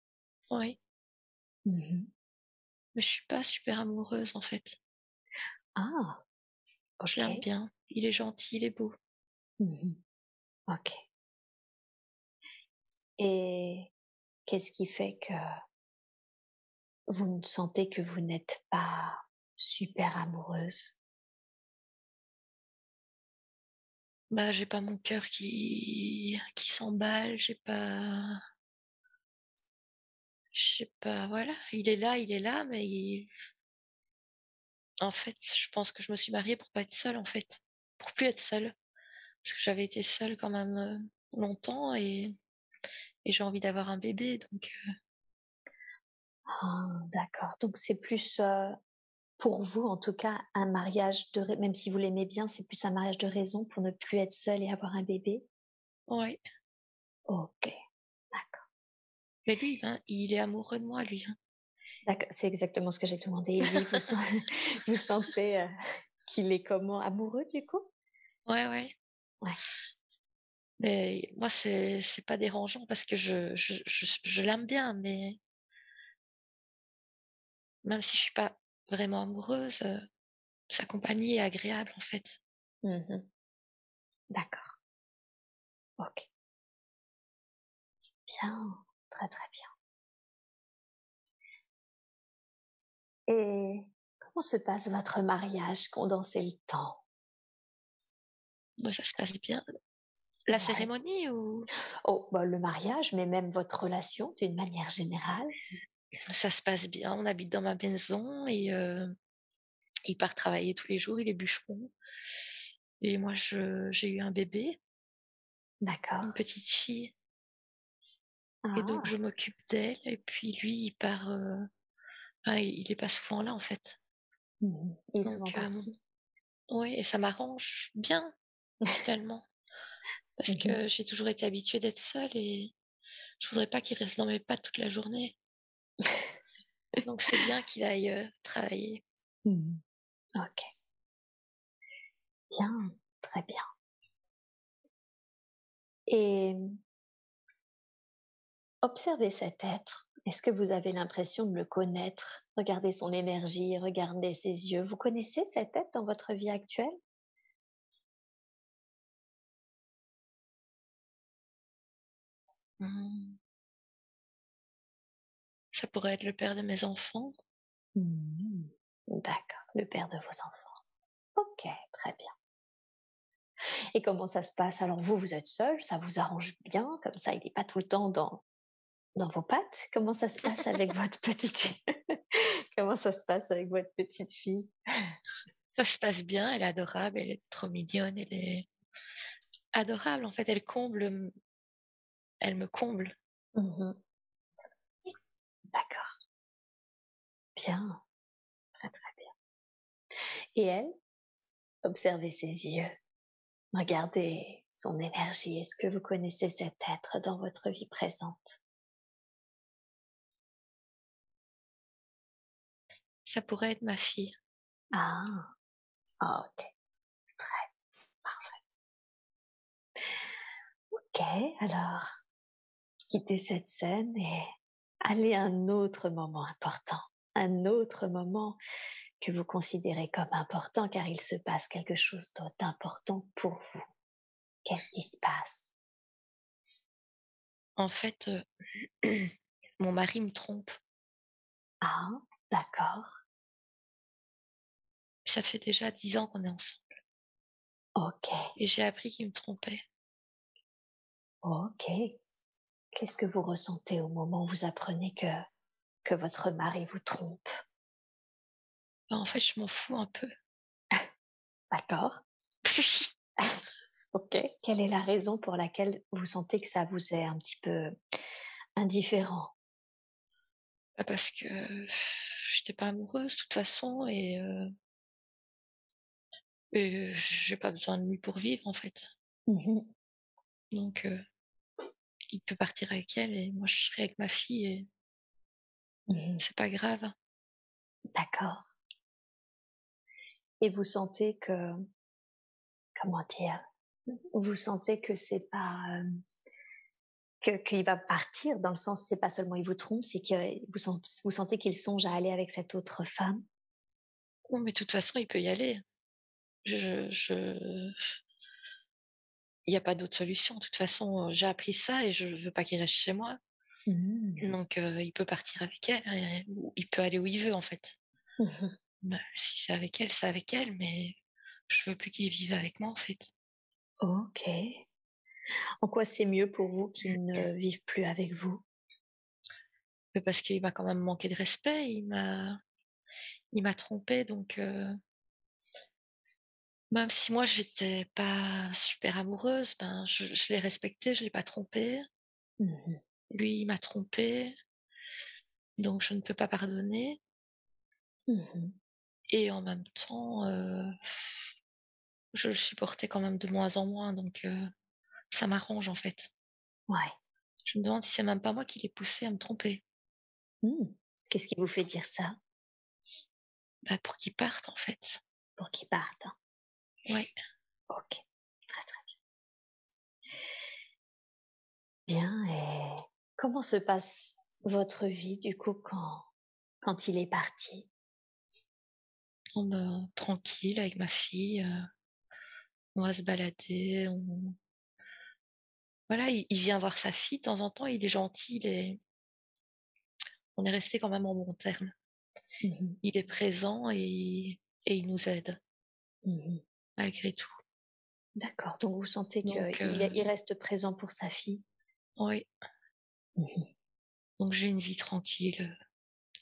Oui, Mmh. mais je suis pas super amoureuse, en fait. Ah! Je l'aime OK. bien. Il est gentil, il est beau. Mmh. OK. Et qu'est-ce qui fait que vous ne sentez que vous n'êtes pas super amoureuse? Bah, j'ai pas mon cœur qui s'emballe, j'ai pas voilà, il est là, mais en fait, je pense que je me suis mariée pour pas être seule, en fait. Pour plus être seule. Parce que j'avais été seule quand même, longtemps et j'ai envie d'avoir un bébé donc Ah, d'accord. Donc c'est plus, pour vous, en tout cas, un mariage de rai même si vous l'aimez bien, c'est plus un mariage de raison pour ne plus être seule et avoir un bébé? ouais. OK, d'accord. Mais lui, hein, il est amoureux de moi, lui, hein. C'est exactement ce que j'ai demandé. Et lui, vous sentez, qu'il est comment? Amoureux, du coup? Ouais, ouais. Ouais. Mais moi, c'est pas dérangeant parce que je l'aime bien, mais même si je suis pas vraiment amoureuse, sa compagnie est agréable, en fait. Mmh. D'accord. OK. Bien, très, très bien. Et comment se passe votre mariage? Condensez le temps. Moi, ça se passe bien. La Ouais. cérémonie ou Oh, bah, le mariage, mais même votre relation d'une manière générale? ça se passe bien, on habite dans ma maison et il part travailler tous les jours, il est bûcheron et moi j'ai eu un bébé, D'accord. une petite fille et donc je Ah! m'occupe d'elle et puis lui il part, enfin il est pas souvent là, en fait. Mmh. Il est souvent Donc parti? ouais et ça m'arrange bien finalement parce Mmh. que j'ai toujours été habituée d'être seule et je voudrais pas qu'il reste dans mes pattes toute la journée. Donc c'est bien qu'il aille, travailler. Mmh. OK. Bien, très bien. Et observez cet être. Est-ce que vous avez l'impression de le connaître? Regardez son énergie, regardez ses yeux. Vous connaissez cet être dans votre vie actuelle? Mmh. Ça pourrait être le père de mes enfants. Mmh. D'accord, le père de vos enfants. OK, très bien. Et comment ça se passe? Alors vous, vous êtes seul, ça vous arrange bien, comme ça il n'est pas tout le temps dans vos pattes? Comment ça se passe avec votre petite comment ça se passe avec votre petite fille? Ça se passe bien, elle est adorable, elle est trop mignonne, elle est adorable en fait, elle me comble. Mmh. D'accord, bien, très, très bien. Et elle? Observez ses yeux, regardez son énergie. Est-ce que vous connaissez cet être dans votre vie présente? Ça pourrait être ma fille. Ah! OK, très OK, alors quittez cette scène et allez à un autre moment important, un autre moment que vous considérez comme important car il se passe quelque chose d'important pour vous. Qu'est-ce qui se passe? En fait, mon mari me trompe. Ah, d'accord, Ça fait déjà 10 ans qu'on est ensemble OK. et j'ai appris qu'il me trompait. OK. Qu'est-ce que vous ressentez au moment où vous apprenez que votre mari vous trompe? Bah, en fait, je m'en fous un peu. D'accord. OK. Quelle est la raison pour laquelle vous sentez que ça vous est un petit peu indifférent? Bah, parce que j'étais pas amoureuse de toute façon et j'ai pas besoin de lui pour vivre, en fait. Mmh. Donc il peut partir avec elle et moi je serai avec ma fille et Mmh. c'est pas grave. D'accord, et vous sentez que, comment dire? Vous sentez que c'est pas, que qu'il va partir dans le sens, c'est pas seulement il vous trompe, c'est que vous sentez qu'il songe à aller avec cette autre femme? Oh mais de toute façon, il peut y aller. Je il y a pas d'autre solution. De toute façon, j'ai appris ça et je veux pas qu'il reste chez moi. Mmh. Donc il peut partir avec elle et ou il peut aller où il veut, en fait. Mmh. Bah, si c'est avec elle, mais je veux plus qu'il vive avec moi, en fait. OK. En quoi c'est mieux pour vous qu'il ne vive plus avec vous? Mais parce qu'il m'a quand même manqué de respect, il m'a trompée donc même si moi j'étais pas super amoureuse, ben, je l'ai respecté, je l'ai pas trompé. Mmh. Lui, il m'a trompée, donc je ne peux pas pardonner Mmh. et en même temps, je le supportais quand même de moins en moins donc ça m'arrange, en fait. Ouais. Je me demande si c'est même pas moi qui l'ai poussé à me tromper. Mmh. Qu'est-ce qui vous fait dire ça? Bah, pour qu'il parte, en fait. Pour qu'il parte, hein? Ouais. OK. Très, très bien, et comment se passe votre vie du coup quand il est parti? On tranquille avec ma fille, on va se balader, on voilà, il vient voir sa fille de temps en temps, il est gentil, on est resté quand même en bons termes. Mmh. Il est présent et il nous aide Mmh. malgré tout. D'accord, donc vous sentez Donc qu'il reste présent pour sa fille? oui, Mmh. donc j'ai une vie tranquille,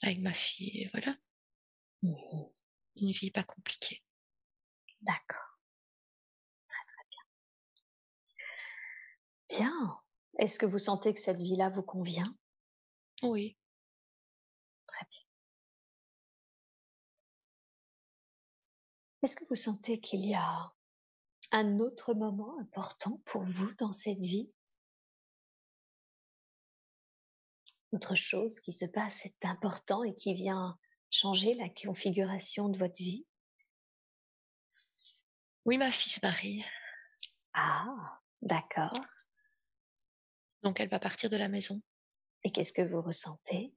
avec ma fille et voilà, Mmh. une vie pas compliquée. D'accord, bien. Est-ce que vous sentez que cette vie-là vous convient? Oui, Très bien. Est-ce que vous sentez qu'il y a un autre moment important pour vous dans cette vie? Autre chose qui se passe, c'est important et qui vient changer la configuration de votre vie? oui, ma fille se marie, Ah! D'accord, donc elle va partir de la maison. et qu'est-ce que vous ressentez?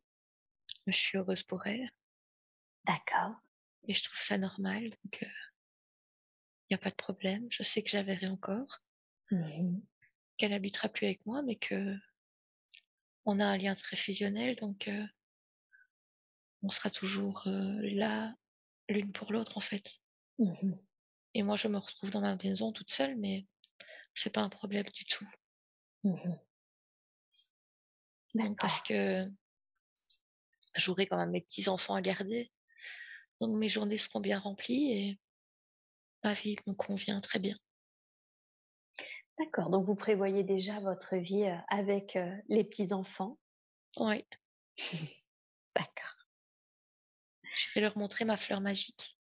Je suis heureuse pour elle D'accord. et je trouve ça normal, donc il y a pas de problème. Je sais que je la verrai encore, Mmh. qu'elle habitera plus avec moi, mais qu'on a un lien très fusionnel, donc on sera toujours, là, l'une pour l'autre, en fait. Mmh. Et moi, je me retrouve dans ma maison toute seule, mais c'est pas un problème du tout. Mmh. Donc parce D'accord. que j'aurai quand même mes petits-enfants à garder, donc mes journées seront bien remplies et ma vie me convient très bien. D'accord, donc vous prévoyez déjà votre vie, avec, les petits-enfants? Ouais, D'accord. j'irai leur montrer ma fleur magique.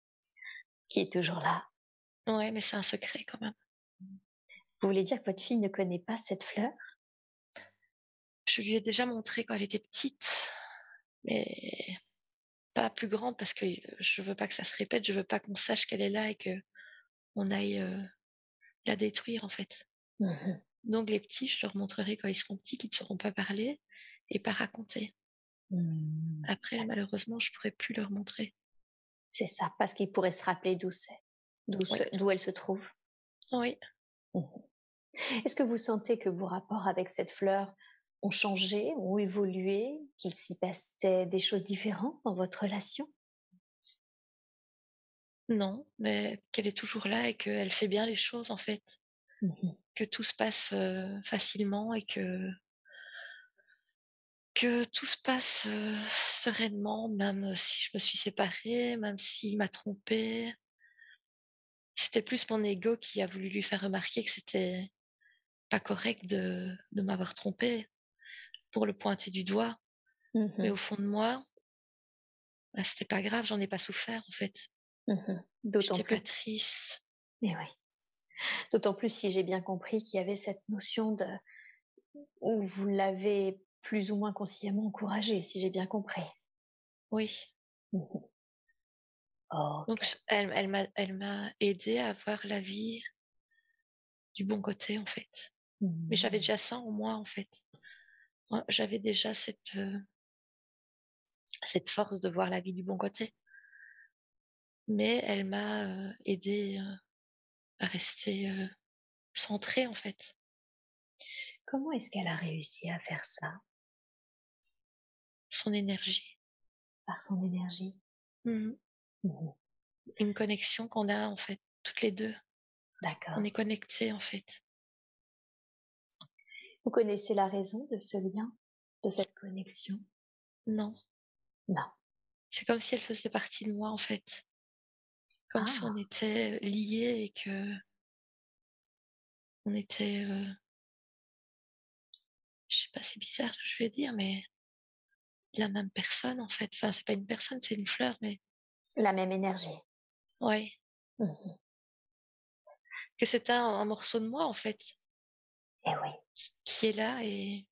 Qui est toujours là? Ouais, mais c'est un secret quand même. Vous voulez dire que votre fille ne connaît pas cette fleur? Je lui ai déjà montré quand elle était petite, mais pas plus grande parce que, je veux pas que ça se répète, je veux pas qu'on sache qu'elle est là et qu'on aille, la détruire, en fait. Mmh. Donc les petits, je leur montrerai quand ils seront petits, qu'ils ne sauront pas parler et pas raconter. Mmh. Après, malheureusement, je pourrais plus leur montrer. C'est ça, parce qu'il pourrait se rappeler Oui, d'où elle se trouve. oui. Mmh. Est-ce que vous sentez que vos rapports avec cette fleur ont changé, ont évolué, qu'il s'y passait des choses différentes dans votre relation? Non, mais qu'elle est toujours là et qu'elle fait bien les choses, en fait. Mmh. que tout se passe, facilement et que tout se passe, sereinement, même si je me suis séparée, même s'il m'a trompée. C'était plus mon ego qui a voulu lui faire remarquer que c'était pas correct de m'avoir trompée, pour le pointer du doigt. Mais Mmh. au fond de moi, bah, c'était pas grave, j'en ai pas souffert, en fait. Mmh. D'autant J'étais pas plus triste. et oui, d'autant plus si j'ai bien compris qu'il y avait cette notion de où vous l'avez plus ou moins consciemment encouragé, si j'ai bien compris? Oui. Mmh. Donc OK. elle m'a aidée à voir la vie du bon côté, en fait. Mais j'avais Mmh. déjà ça en moi, en fait. Moi, j'avais déjà cette force de voir la vie du bon côté. Mais elle m'a, aidée, à rester, centrée, en fait. Comment est-ce qu'elle a réussi à faire ça? Son énergie. Par son énergie? Mmh. Mmh. Une connexion qu'on a, en fait, toutes les 2. On D'accord. est connectés, en fait. Vous connaissez la raison de ce lien, de cette connexion? Non, Non. c'est comme si elle faisait partie de moi, en fait. Comme si on Ah! était, liés et qu'on était, je sais pas, c'est bizarre ce que je vais dire, mais la même personne, en fait. Enfin, c'est pas une personne, c'est une fleur, mais La même énergie. ouais, Mmh. que c'est un morceau de moi, en fait, Et oui, qui est là et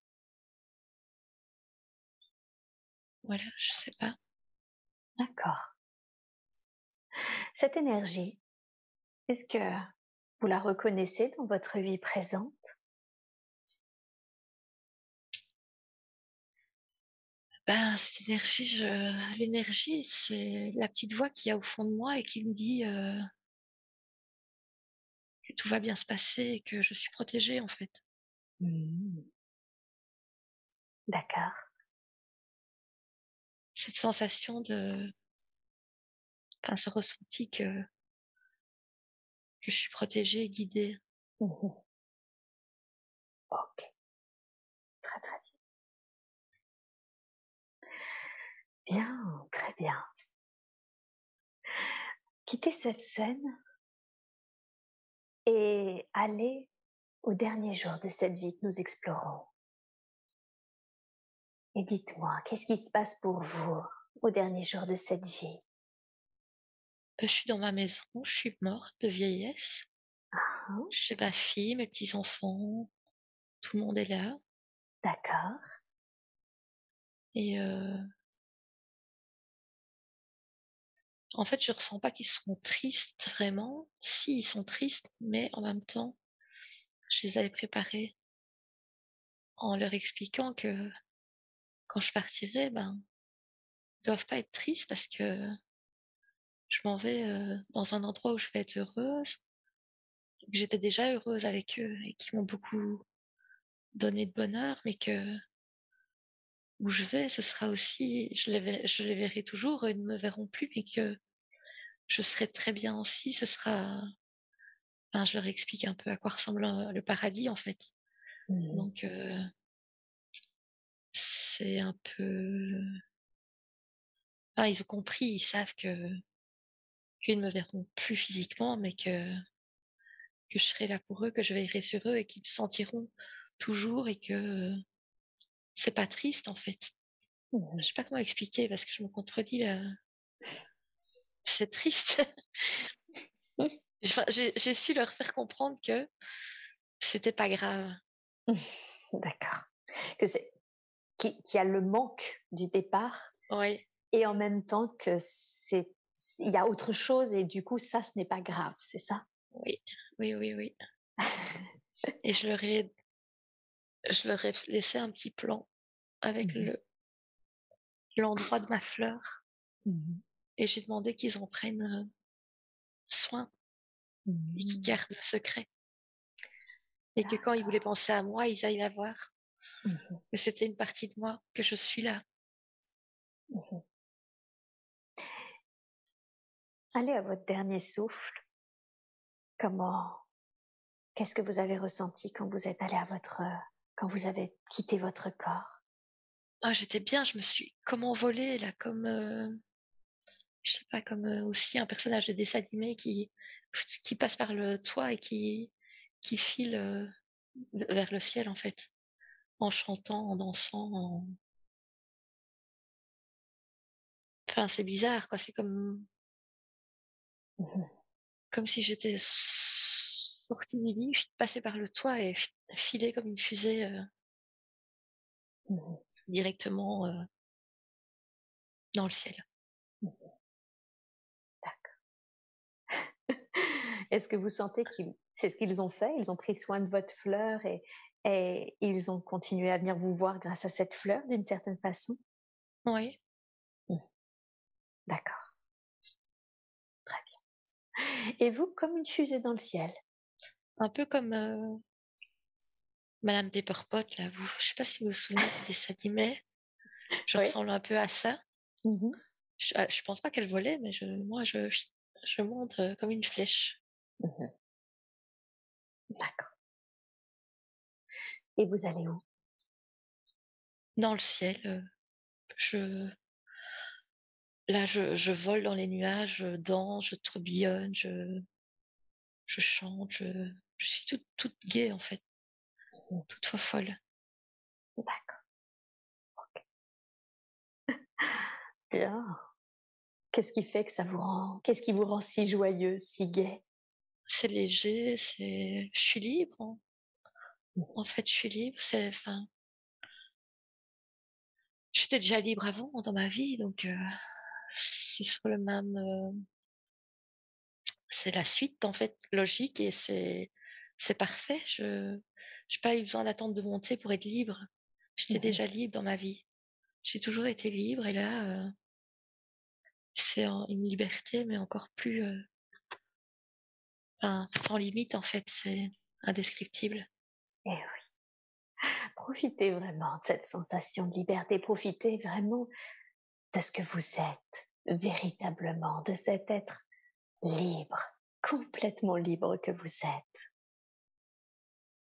voilà, je sais pas. d'accord. Cette énergie, est-ce que vous la reconnaissez dans votre vie présente? Ben, cette énergie, l'énergie, c'est la petite voix qu'il y a au fond de moi et qui me dit, que tout va bien se passer et que je suis protégée, en fait. Mmh. D'accord. Cette sensation ce ressenti que je suis protégée et guidée. Mmh. OK. Très, très bien. Bien, très bien. Quittez cette scène et allez au dernier jour de cette vie que nous explorons. Et dites-moi, qu'est-ce qui se passe pour vous au dernier jour de cette vie? Je suis dans ma maison, je suis morte de vieillesse. Hein? J'ai ma fille, mes petits-enfants, tout le monde est là D'accord. et en fait, je ressens pas qu'ils seront tristes vraiment. Si, ils sont tristes, mais en même temps, je les avais préparés en leur expliquant que quand je partirai, ben, ils doivent pas être tristes parce que je m'en vais, dans un endroit où je vais être heureuse, que j'étais déjà heureuse avec eux et qui m'ont beaucoup donné de bonheur, mais que où je vais, ce sera aussi je les verrai toujours, eux, ils ne me verront plus, mais que je serai très bien aussi. Ce sera je leur explique un peu à quoi ressemble, le paradis, en fait. Mmh. Donc c'est un peu ils ont compris, ils savent qu'ils ne me verront plus physiquement, mais que je serai là pour eux, que je veillerai sur eux et qu'ils me sentiront toujours et que c'est pas triste, en fait. Mmh. Je sais pas comment expliquer parce que je me contredis là. C'est triste. Enfin, j'ai su leur faire comprendre que c'était pas grave. D'accord. Que c'est qu'il y a le manque du départ Oui, et en même temps que c'est il y a autre chose et du coup ça, ce n'est pas grave, c'est ça? oui, oui, oui, oui et je leur ai laissé un petit plan avec Mmh. l'endroit de ma fleur Mmh. et j'ai demandé qu'ils en prennent, soin et qu'ils Mmh. gardent le secret et que quand ils voulaient D'accord. penser à moi, ils aillent la voir, Mmh. que c'était une partie de moi, que je suis là. Mmh. Allez à votre dernier souffle. Comment Qu'est-ce que vous avez ressenti quand vous êtes allé à votre, quand vous avez quitté votre corps? Ah, j'étais bien, je me suis comme envolée là, comme, je sais pas, comme, aussi un personnage de dessin animé qui passe par le toit et qui file, vers le ciel, en fait, en chantant, en dansant, enfin, c'est bizarre, quoi, c'est Mmh. comme si j'étais sortie du lit, je passais par le toit et filée comme une fusée, Mmh. directement, dans le ciel. Mmh. Est-ce que vous sentez qu'ils c'est ce qu'ils ont fait? Ils ont pris soin de votre fleur et ils ont continué à venir vous voir grâce à cette fleur d'une certaine façon? Oui, Mmh. D'accord, très bien. Et vous, comme une fusée dans le ciel? un peu comme, Madame Pepperpot là, je sais pas si vous vous souvenez du dessin animé? Je Oui? ressemble un peu à ça. Mmh. Je pense pas qu'elle volait, mais moi je monte, comme une flèche. Mmh. D'accord, et vous allez où? Dans le ciel, je là je vole dans les nuages, je danse, je tourbillonne, je chante, je suis toute gaie en fait, Mmh. toute folle. D'accord, OK. Bien. Qu'est-ce qui vous rend si joyeuse, si gaie? C'est léger, je suis libre, Mmh. en fait, je suis libre, enfin, j'étais déjà libre avant dans ma vie, donc c'est sur le même, c'est la suite en fait logique et c'est parfait. Je j'ai pas eu besoin d'attendre de monter pour être libre. J'étais Mmh. déjà libre dans ma vie. J'ai toujours été libre et là, c'est une liberté mais encore plus, enfin sans limite en fait, c'est indescriptible. Et oui, profitez vraiment de cette sensation de liberté, profitez vraiment de ce que vous êtes véritablement, de cet être libre, complètement libre que vous êtes.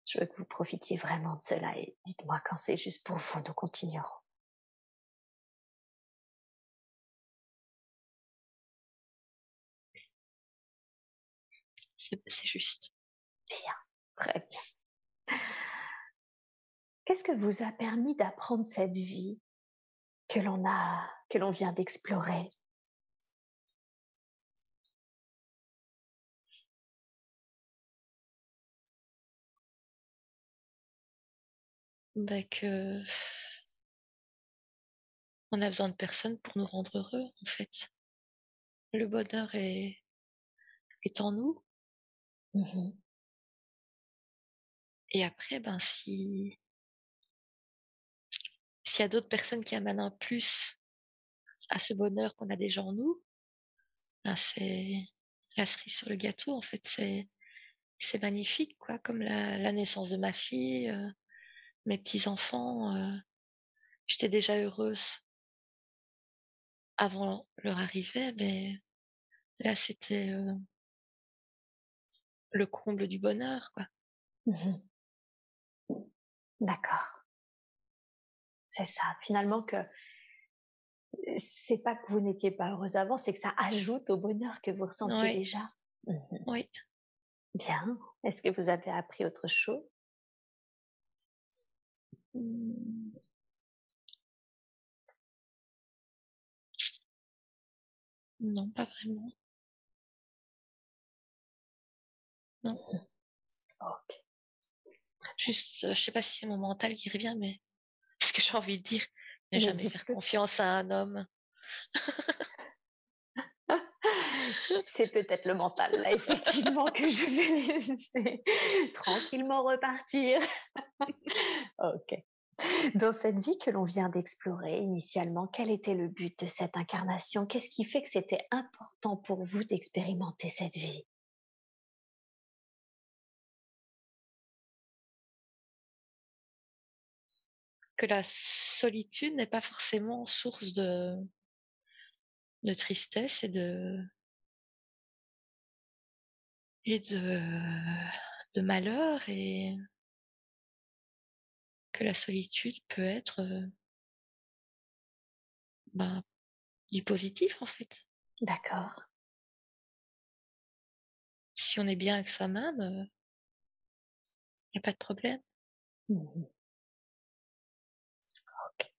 Je veux que vous profitiez vraiment de cela et dites-moi quand c'est juste pour vous, nous continuerons. C'est juste. Bien, très bien. Qu'est-ce que vous a permis d'apprendre cette vie que l'on vient d'explorer? Bah, qu'on a besoin de personne pour nous rendre heureux en fait. Le bonheur est en nous Mhm, et après, ben, s'il y a d'autres personnes qui amènent un plus à ce bonheur qu'on a déjà en nous, ben, c'est la cerise sur le gâteau en fait, c'est magnifique quoi, comme la naissance de ma fille, mes petits-enfants, j'étais déjà heureuse avant leur arrivée, mais là c'était, le comble du bonheur quoi. mhm. D'accord, c'est ça. Finalement, que c'est pas que vous n'étiez pas heureuse avant, c'est que ça ajoute au bonheur que vous ressentiez Oui, déjà. Mhm. oui. Bien. Est-ce que vous avez appris autre chose? Mmh, non, pas vraiment, non. Ok. Juste, je sais pas si c'est mon mental qui revient, mais ce que j'ai envie de dire, ne Mais jamais faire dites-le. confiance à un homme. C'est peut-être le mental, là, effectivement, que je vais laisser tranquillement repartir. Ok. Dans cette vie que l'on vient d'explorer initialement, quel était le but de cette incarnation? Qu'est-ce qui fait que c'était important pour vous d'expérimenter cette vie? Que la solitude n'est pas forcément source de tristesse et de de malheur et que la solitude peut être, ben, du positif, en fait. D'accord. Si on est bien avec soi-même, il y a pas de problème. Mmh. OK.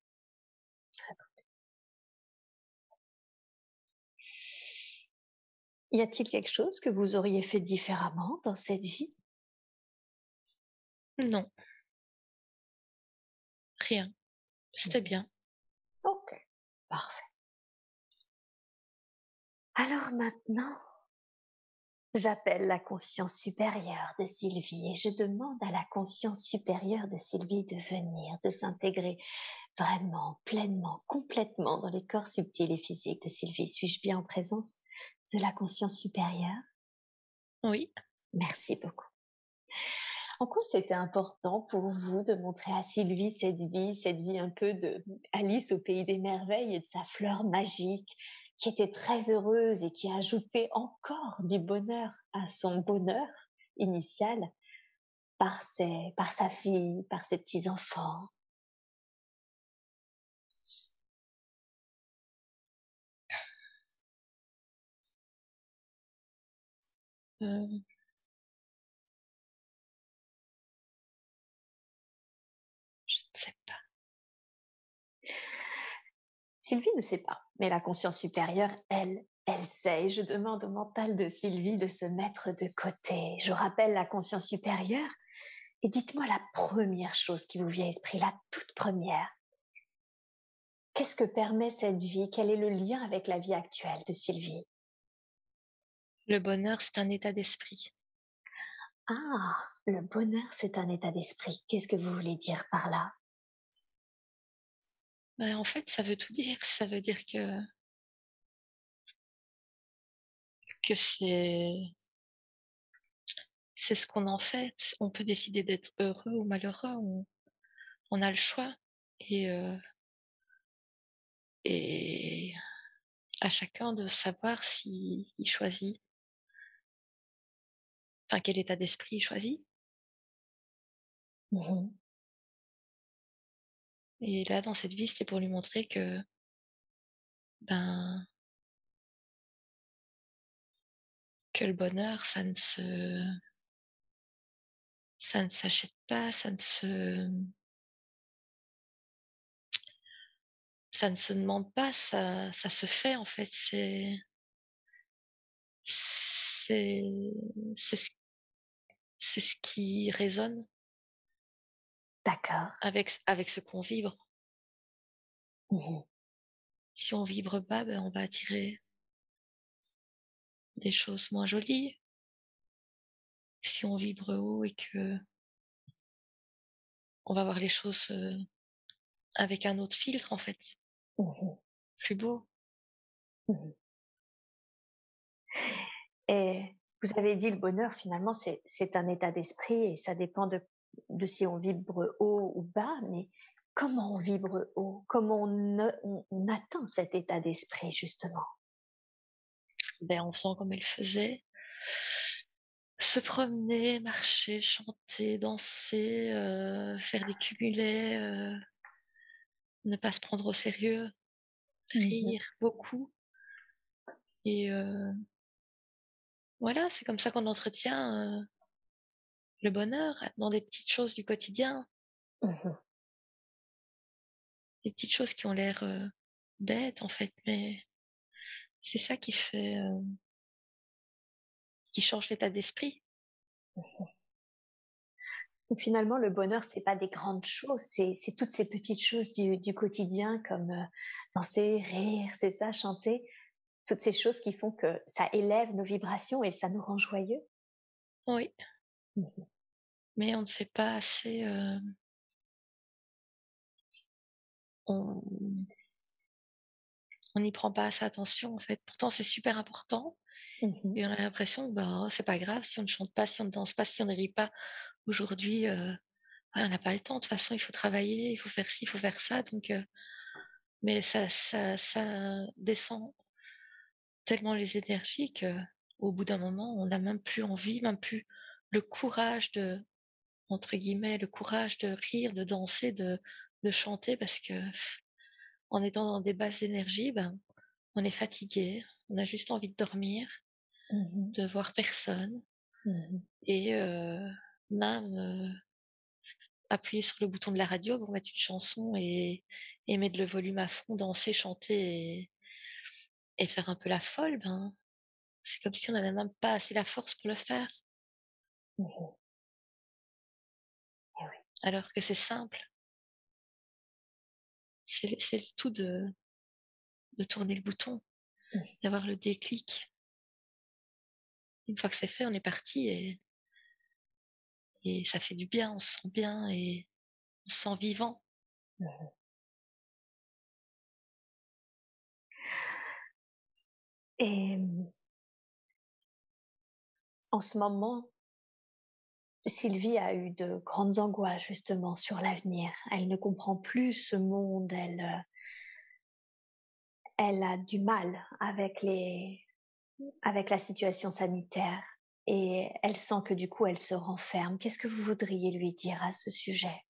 Y a-t-il quelque chose que vous auriez fait différemment dans cette vie? Non, rien, c'était Mmh. bien. OK, parfait. Alors maintenant, j'appelle la conscience supérieure de Sylvie et je demande à la conscience supérieure de Sylvie de venir, de s'intégrer vraiment, pleinement, complètement dans les corps subtils et physiques de Sylvie. Suis-je bien en présence de la conscience supérieure? Oui, Merci beaucoup. En quoi c'était important pour vous de montrer à Sylvie cette vie un peu de Alice au pays des merveilles et de sa fleur magique, qui était très heureuse et qui ajoutait encore du bonheur à son bonheur initial par sa fille, par ses petits-enfants? heu, je ne sais pas. Sylvie ne sait pas, mais la conscience supérieure, elle, elle sait. Et je demande au mental de Sylvie de se mettre de côté. Je rappelle la conscience supérieure et dites-moi la première chose qui vous vient à l'esprit, la toute première. Qu'est-ce que permet cette vie? Quel est le lien avec la vie actuelle de Sylvie? Le bonheur, c'est un état d'esprit. Ah, le bonheur, c'est un état d'esprit. Qu'est-ce que vous voulez dire par là? En fait, ça veut tout dire. Ça veut dire que c'est ce qu'on en fait. On peut décider d'être heureux ou malheureux, on a le choix et et à chacun de savoir s'il choisit, enfin, quel état d'esprit il choisit. Mmh. Et là, dans cette vie, c'était pour lui montrer ben, que le bonheur, ça ne s'achète pas, ça ne se demande pas, ça se fait, en fait. C'est c'est ce c'est ce qui résonne D'accord. avec ce qu'on vibre. Mmh. Si on vibre bas, ben, on va attirer des choses moins jolies. Si on vibre haut et que on va voir les choses, avec un autre filtre, en fait, Mmh. plus beau. Mmh. Et vous avez dit le bonheur finalement c'est un état d'esprit et ça dépend de si on vibre haut ou bas, mais comment on vibre haut? Comment on atteint cet état d'esprit justement? Ben, en faisant comme elle faisait, se promener, marcher, chanter, danser, faire des cumulets, ne pas se prendre au sérieux, Mmh. rire beaucoup et voilà, c'est comme ça qu'on entretient, le bonheur dans des petites choses du quotidien, Mmh. des petites choses qui ont l'air, bêtes en fait, mais c'est ça qui change l'état d'esprit. Donc finalement, le bonheur, c'est pas des grandes choses, c'est toutes ces petites choses du quotidien comme, danser, rire, c'est ça, chanter, toutes ces choses qui font que ça élève nos vibrations et ça nous rend joyeux? Oui, Mmh. mais on ne fait pas assez, on on n'y prend pas assez attention en fait. Pourtant c'est super important Mmh. et on a l'impression que, ben, c'est pas grave si on ne chante pas, si on ne danse pas, si on ne rit pas aujourd'hui, ouais, on n'a pas le temps, de toute façon il faut travailler, il faut faire ci, il faut faire ça donc mais ça descend tellement les énergies qu'au bout d'un moment, on n'a même plus envie, même plus le courage de entre guillemets, «le courage» de rire, de danser, de chanter parce que en étant dans des basses énergies, ben, on est fatigué, on a juste envie de dormir, Mmh. de voir personne Mmh. et même, appuyer sur le bouton de la radio pour mettre une chanson et mettre le volume à fond, danser, chanter et faire un peu la folle, ben, c'est comme si on n'avait même pas assez la force pour le faire, Mmh. Et oui. alors que c'est simple. C'est le tout de tourner le bouton, Mmh. d'avoir le déclic. Une fois que c'est fait, on est parti et ça fait du bien, on se sent bien et on se sent vivant. Mmh. Et en ce moment, Sylvie a eu de grandes angoisses justement sur l'avenir. Elle ne comprend plus ce monde, elle a du mal avec la situation sanitaire et elle sent que du coup elle se renferme. Qu'est-ce que vous voudriez lui dire à ce sujet?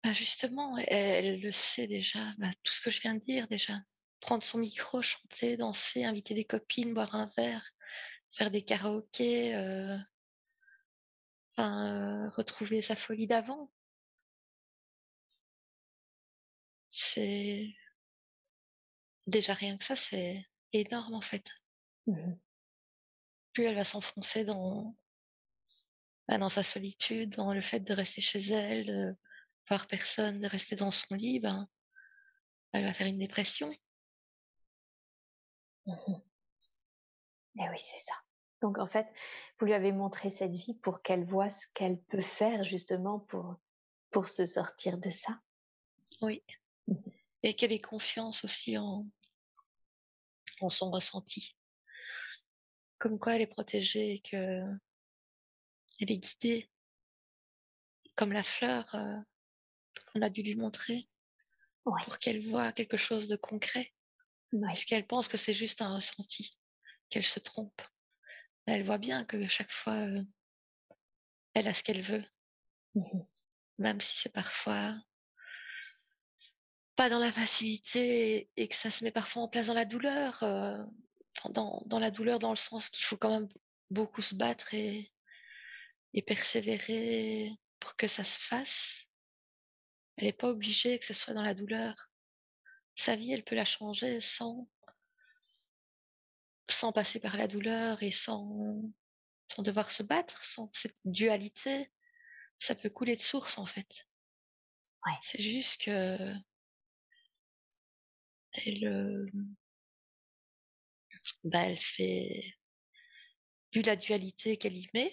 Bah, justement, elle le sait déjà, bah, tout ce que je viens de dire déjà. Prendre son micro, chanter, danser, inviter des copines, boire un verre, faire des karaokés, enfin, retrouver sa folie d'avant. C'est déjà rien que ça, c'est énorme en fait. Mmh. Plus elle va s'enfoncer dans sa solitude, dans le fait de rester chez elle, de voir personne, de rester dans son lit, ben, elle va faire une dépression. Mmh. Et oui, c'est ça. Donc en fait, vous lui avez montré cette vie pour qu'elle voie ce qu'elle peut faire justement pour se sortir de ça? Oui, Mmh. et qu'elle ait confiance aussi en son ressenti. Comme quoi elle est protégée et qu'elle est guidée, comme la fleur, qu'on a dû lui montrer Ouais, pour qu'elle voie quelque chose de concret. ouais. Parce qu'elle pense que c'est juste un ressenti, qu'elle se trompe. Elle voit bien que chaque fois, elle a ce qu'elle veut, Mmh. même si c'est parfois pas dans la facilité et que ça se met parfois en place dans la douleur, enfin dans la douleur dans le sens qu'il faut quand même beaucoup se battre et persévérer pour que ça se fasse. Elle est pas obligée que ce soit dans la douleur. Sa vie, elle peut la changer sans passer par la douleur et sans devoir se battre, sans cette dualité. Ça peut couler de source, en fait. Ouais. C'est juste que elle, bah, elle fait vu la dualité qu'elle y met,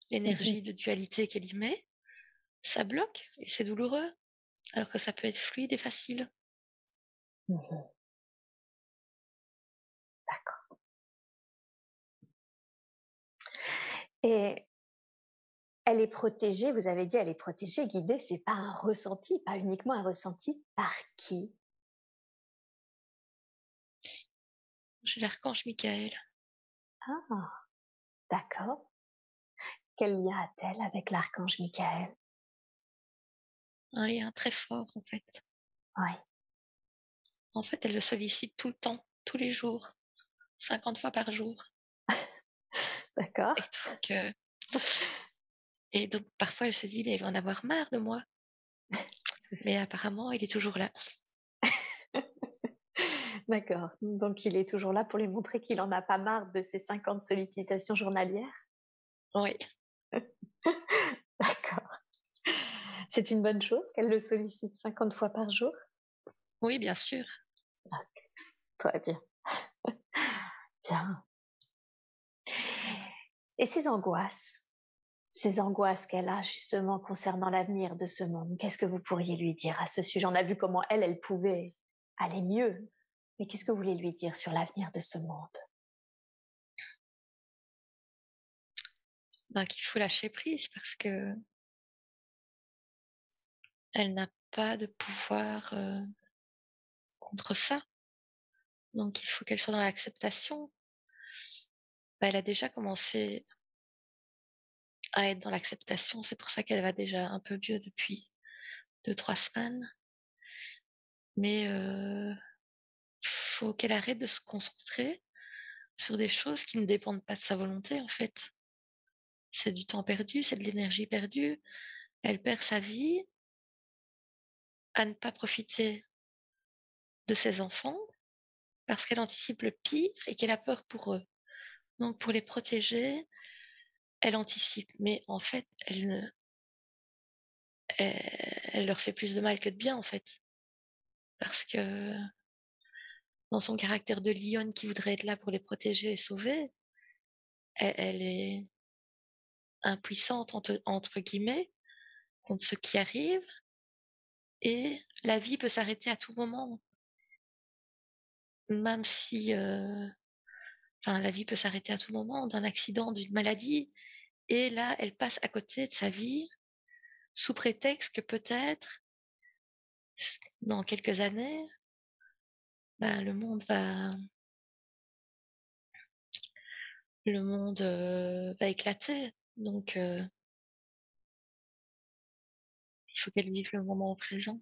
Mmh. l'énergie de dualité qu'elle y met, ça bloque et c'est douloureux, alors que ça peut être fluide et facile. Mmh. D'accord. Et elle est protégée, vous avez dit, elle est protégée, guidée, c'est pas un ressenti, pas uniquement un ressenti, par qui? J'ai l'archange Michael, Ah! D'accord. Quel lien a-t-elle avec l'archange Michael? un lien très fort, en fait. Ouais, En fait, elle le sollicite tout le temps, tous les jours, 50 fois par jour. d'accord. Et donc, parfois, elle se dit: «Mais il va en avoir marre de moi». Mais apparemment, il est toujours là. D'accord. Donc il est toujours là pour lui montrer qu'il en a pas marre de ses 50 sollicitations journalières? Oui, D'accord. C'est une bonne chose qu'elle le sollicite 50 fois par jour? oui, bien sûr. Très bien, bien. Et ces angoisses qu'elle a justement concernant l'avenir de ce monde, qu'est-ce que vous pourriez lui dire à ce sujet? On a vu comment elle pouvait aller mieux, mais qu'est-ce que vous voulez lui dire sur l'avenir de ce monde? Ben, qu'il faut lâcher prise parce que elle n'a pas de pouvoir, contre ça. Donc il faut qu'elle soit dans l'acceptation Bah, elle a déjà commencé à être dans l'acceptation, c'est pour ça qu'elle va déjà un peu mieux depuis 2 3 semaines. Mais faut qu'elle arrête de se concentrer sur des choses qui ne dépendent pas de sa volonté, en fait. C'est du temps perdu, c'est de l'énergie perdue. Elle perd sa vie à ne pas profiter de ses enfants parce qu'elle anticipe le pire et qu'elle a peur pour eux. Donc pour les protéger, elle anticipe, mais en fait, elle leur fait plus de mal que de bien, en fait. Parce que dans son caractère de lionne qui voudrait être là pour les protéger et sauver, elle est impuissante entre guillemets contre ce qui arrive et la vie peut s'arrêter à tout moment, même si, enfin la vie peut s'arrêter à tout moment d'un accident, d'une maladie et là, elle passe à côté de sa vie sous prétexte que peut-être dans quelques années, ben, le monde va éclater. Donc il faut qu'elle vive le moment présent,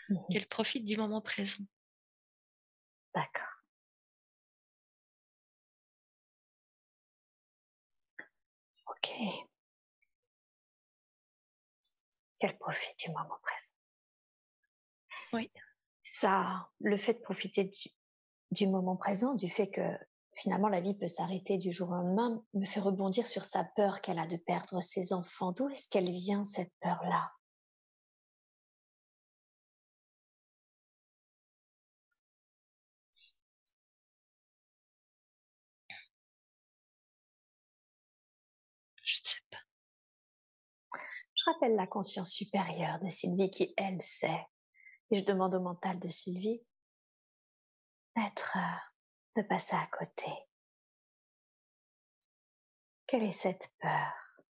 Mhm. qu'elle profite du moment présent. D'accord. Ok. Qu'elle profite du moment présent. Oui, Ça, le fait de profiter du moment présent, du fait que finalement la vie peut s'arrêter du jour au lendemain, me fait rebondir sur sa peur qu'elle a de perdre ses enfants. D'où est-ce qu'elle vient cette peur-là? je ne sais pas. Je rappelle la conscience supérieure de Sylvie qui, elle, sait. Et je demande au mental de Sylvie de passer à côté. Quelle est cette peur?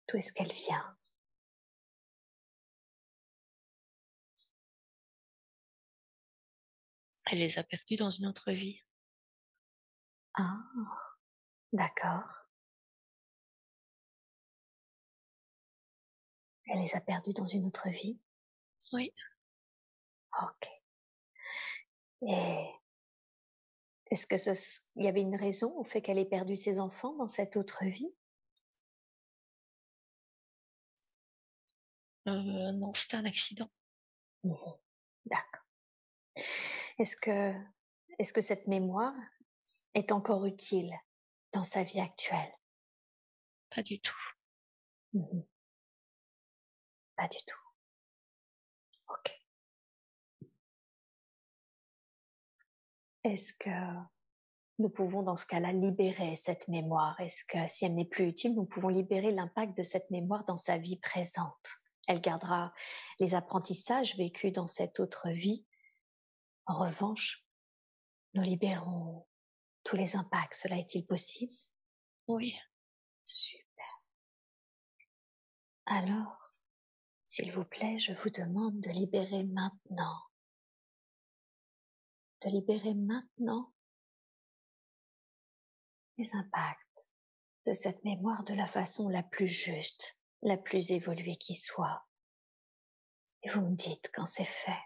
D'où est-ce qu'elle vient? Elle les a perdus dans une autre vie. Ah, d'accord. Elle les a perdus dans une autre vie. Oui, Ok. Et est-ce que il y avait une raison au fait qu'elle ait perdu ses enfants dans cette autre vie? non, c'était un accident. Mhm. D'accord. Est-ce que, est-ce que cette mémoire est encore utile dans sa vie actuelle? Pas du tout. Mhm. Pas du tout. Ok. Est-ce que nous pouvons dans ce cas-là libérer cette mémoire? Est-ce que si elle n'est plus utile, nous pouvons libérer l'impact de cette mémoire dans sa vie présente? Elle gardera les apprentissages vécus dans cette autre vie. En revanche, nous libérons tous les impacts. Cela est-il possible? Oui, Super. Alors, s'il vous plaît, je vous demande de libérer maintenant les impacts de cette mémoire de la façon la plus juste, la plus évoluée qui soit. Et vous me dites quand c'est fait.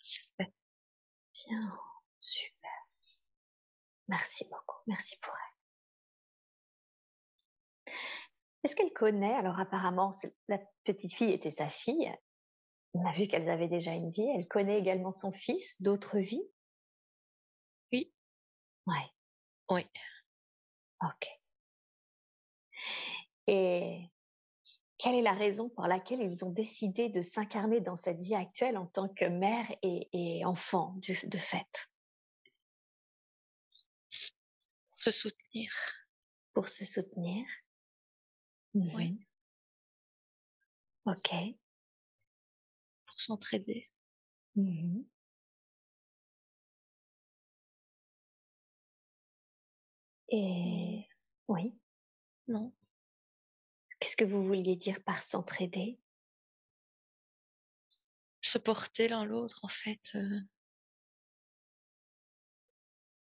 c'est fait. Bien, super. Merci beaucoup, merci pour elle. Est-ce qu'elle connaît, alors apparemment la petite fille était sa fille, on a vu qu'elles avaient déjà une vie, elle connaît également son fils, d'autres vies? Oui, Ouais, oui. ok. Et quelle est la raison pour laquelle ils ont décidé de s'incarner dans cette vie actuelle en tant que mère et enfant de fait? Pour se soutenir. Pour se soutenir? Oui, Mhm. Ok. pour s'entraider. Mhm. Et Et oui, non, Qu'est-ce que vous vouliez dire par s'entraider? Se porter l'un l'autre en fait,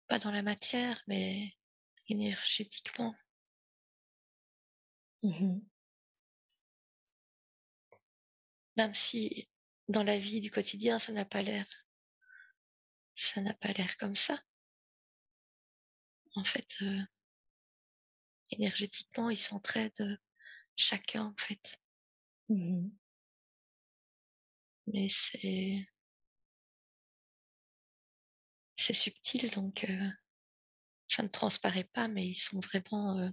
pas dans la matière, mais énergétiquement. Mmh. Même si dans la vie du quotidien, ça n'a pas l'air comme ça. En fait, énergétiquement, ils s'entraident, chacun en fait. Mmh. Mais c'est subtil donc ça ne transparaît pas, mais ils sont vraiment,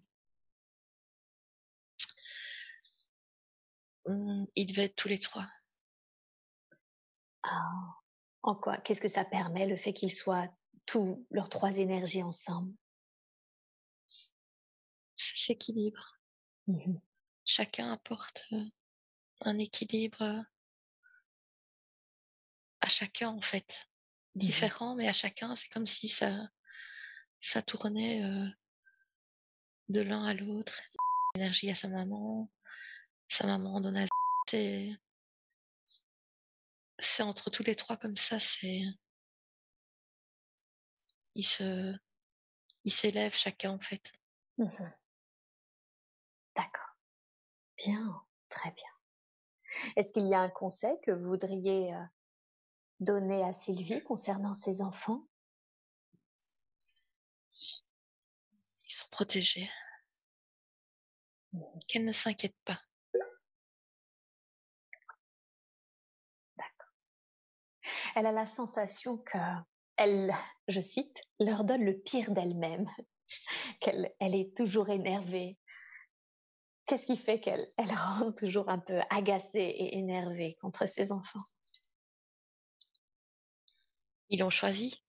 ils devaient être tous les 3. Ah! En quoi? Qu'est-ce que ça permet, le fait qu'ils soient tous leurs 3 énergies ensemble? Ça s'équilibre. Mmh. Chacun apporte, un équilibre, à chacun en fait. Mmh. Différent, mais à chacun, c'est comme si ça tournait, de l'un à l'autre. L'énergie à sa maman donne à c'est c'est entre tous les 3 comme ça, ils se ils s'élèvent chacun en fait. Mmh. D'accord. Bien, très bien. Est-ce qu'il y a un conseil que vous voudriez, donner à Sylvie concernant ses enfants? Ils sont protégés, Mmh. qu'elle ne s'inquiète pas. D'accord. Elle a la sensation qu'elle, je cite, «leur donne le pire d'elle-même», qu'elle est toujours énervée. Qu'est-ce qui fait qu'elle rentre toujours un peu agacée et énervée contre ses enfants? Ils l'ont choisi,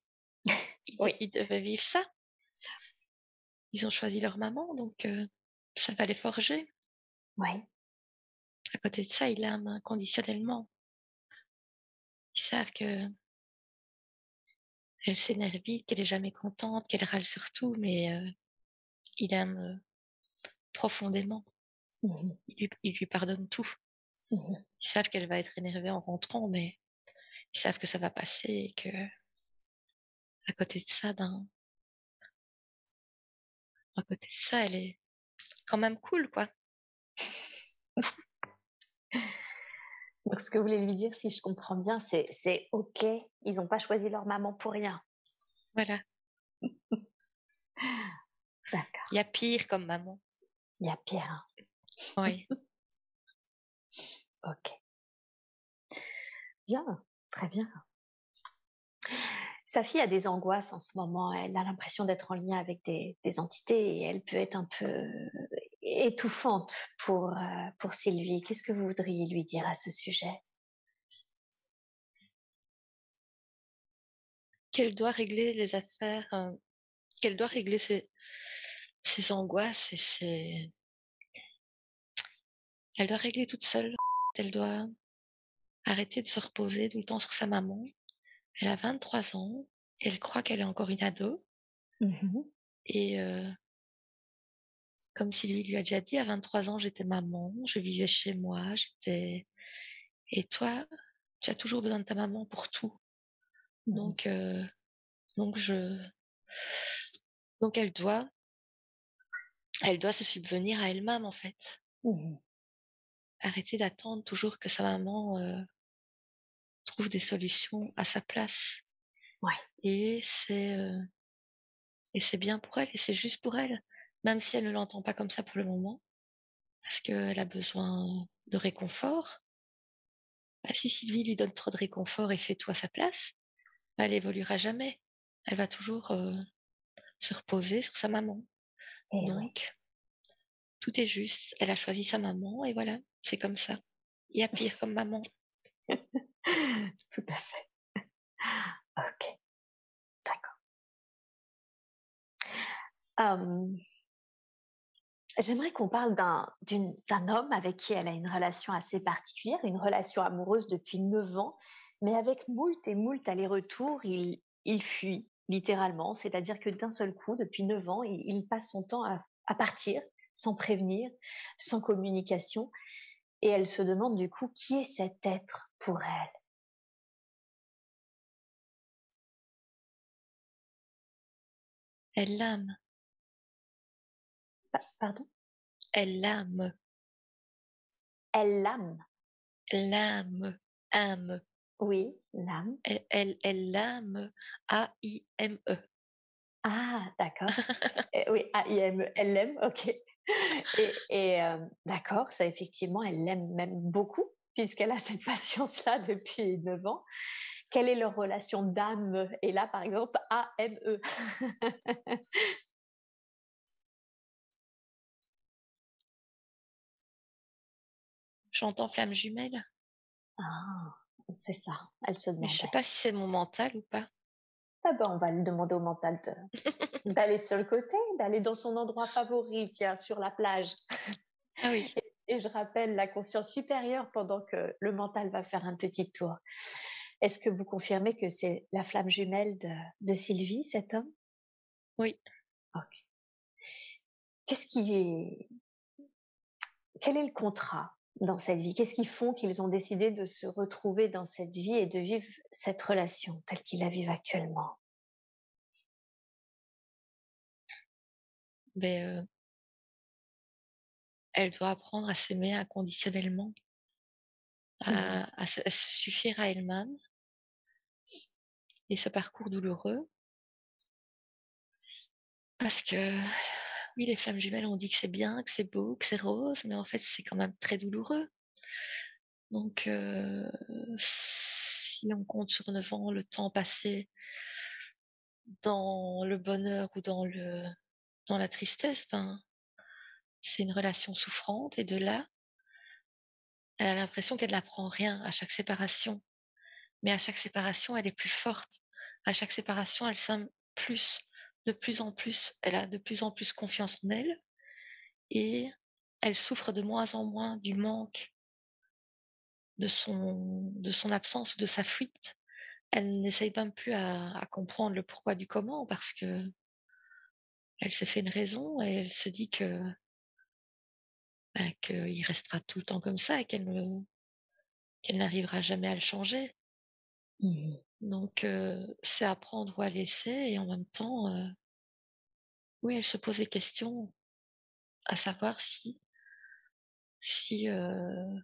Oui. ils devaient vivre ça. Ils ont choisi leur maman donc ça va les forger. Oui. À côté de ça, ils l'aiment inconditionnellement. Ils savent qu'elle s'énerve vite, qu'elle est jamais contente, qu'elle râle sur tout, mais ils l'aiment, profondément. Mmh. Ils lui pardonnent tout. Mmh. Ils savent qu'elle va être énervée en rentrant, mais ils savent que ça va passer et qu'à côté de ça, à côté de ça, elle est quand même cool, quoi. Donc ce que vous voulez lui dire, si je comprends bien, c'est OK, ils n'ont pas choisi leur maman pour rien. Voilà. D'accord, Il y a pire comme maman. il y a pire, hein. Oui. OK, bien, très bien. Sa fille a des angoisses en ce moment, elle a l'impression d'être en lien avec des entités et elle peut être un peu étouffante pour Sylvie. Qu'est-ce que vous voudriez lui dire à ce sujet? Qu'elle doit régler les affaires, qu'elle doit régler ses angoisses et elle doit régler toute seule. Elle doit arrêter de se reposer tout le temps sur sa maman. Elle a 23 ans, et elle croit qu'elle est encore une ado Mmh. et comme Sylvie lui a déjà dit: «À 23 ans, j'étais maman, je vivais chez moi, j'étais et toi, tu as toujours besoin de ta maman pour tout». Mmh. Donc donc je donc elle doit se subvenir à elle-même, en fait. Mmh. Arrêter d'attendre toujours que sa maman, trouve des solutions à sa place Ouais. et c'est bien pour elle et c'est juste pour elle, même si elle ne l'entend pas comme ça pour le moment, parce qu'elle a besoin de réconfort. Bah, si Sylvie lui donne trop de réconfort et fait tout à sa place, bah, elle évoluera jamais. Elle va toujours, se reposer sur sa maman. Et oui. Donc tout est juste. Elle a choisi sa maman et voilà, c'est comme ça. Il y a pire comme maman. Tout à fait. OK, d'accord. Hem, J'aimerais qu'on parle d'un homme avec qui elle a une relation assez particulière, une relation amoureuse depuis 9 ans, mais avec moult et moult allers-retours, il fuit littéralement. C'est-à-dire que d'un seul coup, depuis 9 ans, il passe son temps à partir sans prévenir, sans communication. Et elle se demande du coup qui est cet être pour elle. Elle l'âme, Pardon. elle l'âme, Elle l'âme. l'âme, âme, Oui, l'âme. elle l'âme, A-I-M-E. Ah, d'accord. Oui, A-I-M-E, elle l'aime, ok. D'accord, ça effectivement, elle l'aime même beaucoup, puisqu'elle a cette patience-là depuis 9 ans. Quelle est leur relation d'âme? Et là, par exemple, A-M-E. J'entends flamme jumelle, Ah, c'est ça, elle se mais je sais demandait. pas si c'est mon mental ou pas. Ah ben, on va lui demander au mental d'aller sur le côté, d'aller dans son endroit favori qui est sur la plage. Ah oui, Et je rappelle la conscience supérieure pendant que le mental va faire un petit tour. Est-ce que vous confirmez que c'est la flamme jumelle de Sylvie, cet homme? oui. Ok. Qu'est-ce qui est, quel est le contrat dans cette vie? Qu'est-ce qui font qu'ils ont décidé de se retrouver dans cette vie et de vivre cette relation telle qu'ils la vivent actuellement? Mais elle doit apprendre à s'aimer inconditionnellement, Mhm. à se suffire à elle-même. Et ce parcours douloureux, parce que oui, les flammes jumelles, on dit que c'est bien, que c'est beau, que c'est rose, mais en fait, c'est quand même très douloureux. Donc, si on compte sur 9 ans, le temps passé dans le bonheur ou dans la tristesse, ben, c'est une relation souffrante. Et de là, elle a l'impression qu'elle n'apprend rien à chaque séparation. Mais à chaque séparation, elle est plus forte. À chaque séparation, elle s'aime plus, de plus en plus. Elle a de plus en plus confiance en elle et elle souffre de moins en moins du manque de son absence ou de sa fuite. Elle n'essaye même plus à comprendre le pourquoi du comment parce que elle s'est fait une raison et elle se dit que, bah, qu'il restera tout le temps comme ça et qu'elle n'arrivera jamais à le changer. Mhm. Donc, c'est apprendre ou à laisser et en même temps, oui, elle se pose des questions à savoir si, si elle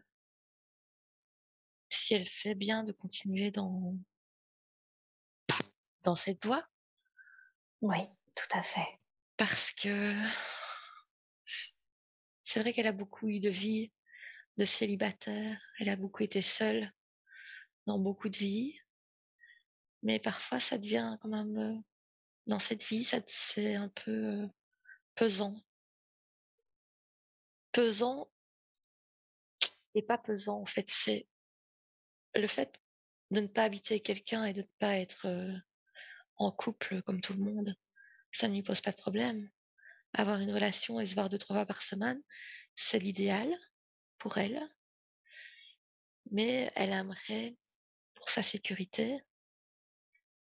fait bien de continuer dans cette voie. Oui, tout à fait. Parce que c'est vrai qu'elle a beaucoup eu de vie de célibataire, elle a beaucoup été seule dans beaucoup de vies, mais parfois ça devient quand même, dans cette vie, ça c'est un peu, pesant. Pesant et pas pesant en fait, c'est le fait de ne pas habiter quelqu'un et de ne pas être, en couple comme tout le monde, ça ne lui pose pas de problème. Avoir une relation et se voir 2-3 fois par semaine, c'est l'idéal pour elle, mais elle aimerait, pour sa sécurité,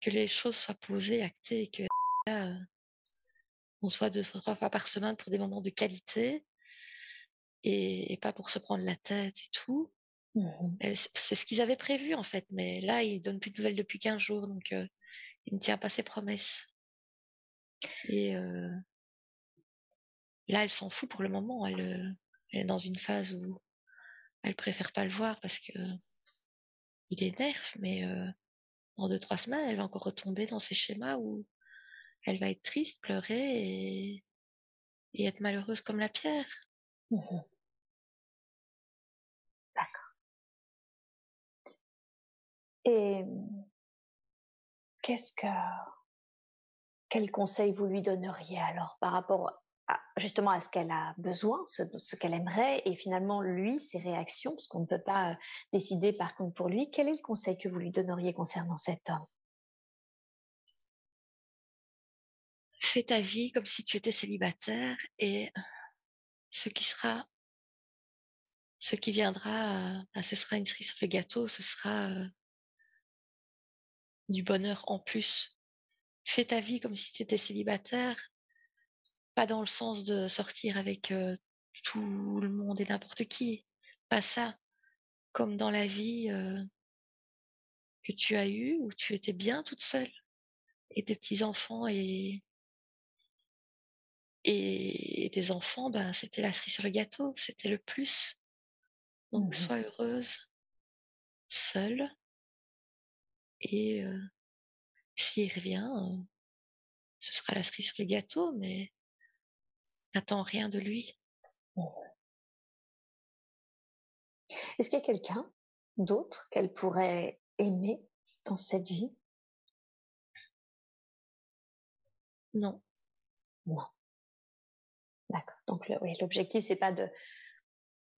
que les choses soient posées, actées et que là, on se voit 2-3 fois par semaine pour des moments de qualité et pas pour se prendre la tête et tout. Mhm. C'est ce qu'ils avaient prévu en fait, mais là, il donne plus de nouvelles depuis 15 jours, donc il ne tient pas ses promesses et là, elle s'en fout pour le moment. Elle est dans une phase où elle préfère pas le voir parce qu'il énerve, mais dans 2-3 semaines, elle va encore retomber dans ces schémas où elle va être triste, pleurer et être malheureuse comme la pierre. Mhm. D'accord. Et qu'est-ce que quel conseil vous lui donneriez alors par rapport à, justement à ce qu'elle a besoin, ce qu'elle aimerait, et finalement lui, ses réactions, parce qu'on ne peut pas décider par contre pour lui. Quel est le conseil que vous lui donneriez concernant cet homme? Fais ta vie comme si tu étais célibataire et ce qui sera, ce qui viendra, bah, ce sera une cerise sur le gâteau, ce sera du bonheur en plus. Fais ta vie comme si tu étais célibataire Pas dans le sens de sortir avec, tout le monde et n'importe qui, pas ça. Comme dans la vie, que tu as eue, où tu étais bien toute seule et tes petits-enfants et tes enfants, ben, c'était la cerise sur le gâteau, c'était le plus. Donc Mmh. sois heureuse, seule et s'il revient, ce sera la cerise sur le gâteau, mais n'attends rien de lui. Mmh. Est-ce qu'il y a quelqu'un d'autre qu'elle pourrait aimer dans cette vie? Non, Non, d'accord. Donc oui, l'objectif, c'est pas de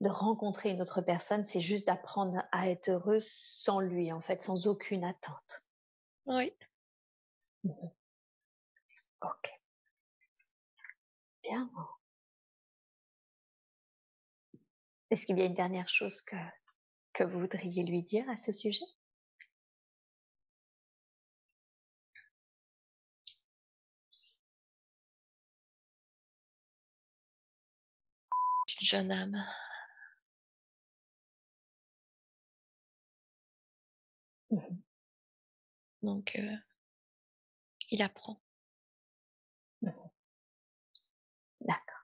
rencontrer une autre personne, c'est juste d'apprendre à être heureuse sans lui, en fait, sans aucune attente. oui. Mmh. OK, bien. Est-ce qu'il y a une dernière chose que vous voudriez lui dire à ce sujet? Une jeune âme, Mmh. donc il apprend. Mmh. D'accord,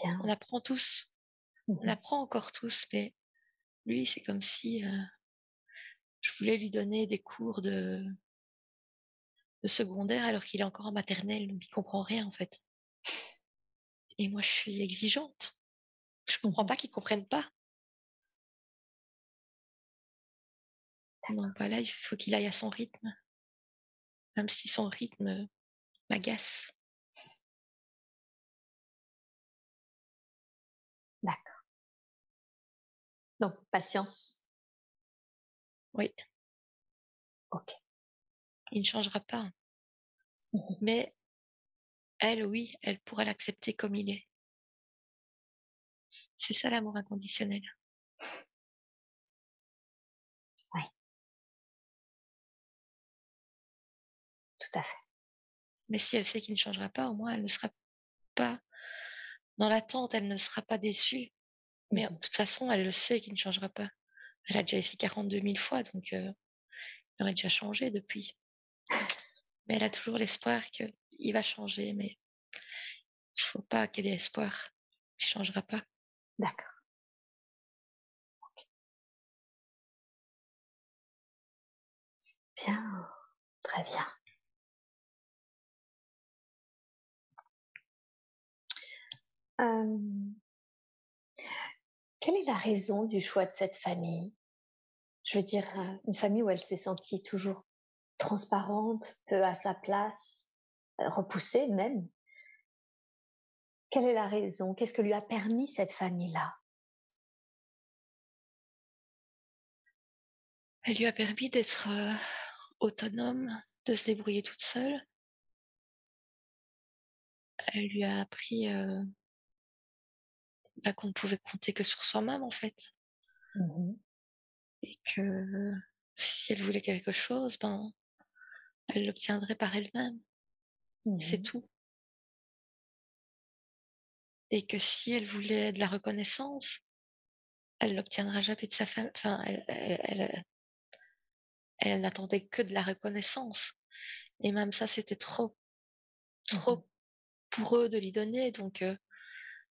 On bien. apprend tous, on Mmh. apprend encore tous, mais lui, c'est comme si, je voulais lui donner des cours de secondaire alors qu'il est encore en maternelle, donc il comprend rien, en fait. Et moi, je suis exigeante. Je comprends Mmh. pas qu'ils comprennent pas. Donc voilà, il faut qu'il aille à son rythme, même si son rythme m'agace. D'accord. Donc patience. Oui, OK. il ne changera pas. Mmh. Mais elle, oui, elle pourra l'accepter comme il est. C'est ça l'amour inconditionnel. Oui, tout à fait. Mais si elle sait qu'il ne changera pas, au moins elle ne sera pas dans l'attente, elle ne sera pas déçue. Mais de Mmh. toute façon, elle le sait qu'il ne changera pas. Elle a déjà essayé 42 000 fois, donc il aurait déjà changé depuis. Mais elle a toujours l'espoir qu'il va changer, mais il faut pas qu'elle ait espoir. Il changera pas. D'accord, bien, très bien. Hem, quelle est la raison du choix de cette famille? Je veux dire, une famille où elle s'est sentie toujours transparente, peu à sa place, repoussée même. Quelle est la raison? Qu'est-ce que lui a permis cette famille-là? Elle lui a permis d'être autonome, de se débrouiller toute seule. Elle lui a appris bah, qu'on ne pouvait compter que sur soi-même en fait. Mmh. Et que si elle voulait quelque chose, ben, elle l'obtiendrait par elle-même. C'est Mmh. tout. Et que si elle voulait de la reconnaissance, elle l'obtiendra jamais de sa famille. Enfin, elle n'attendait que de la reconnaissance. Et même ça, c'était trop, Mmh. trop pour eux de lui donner. Donc,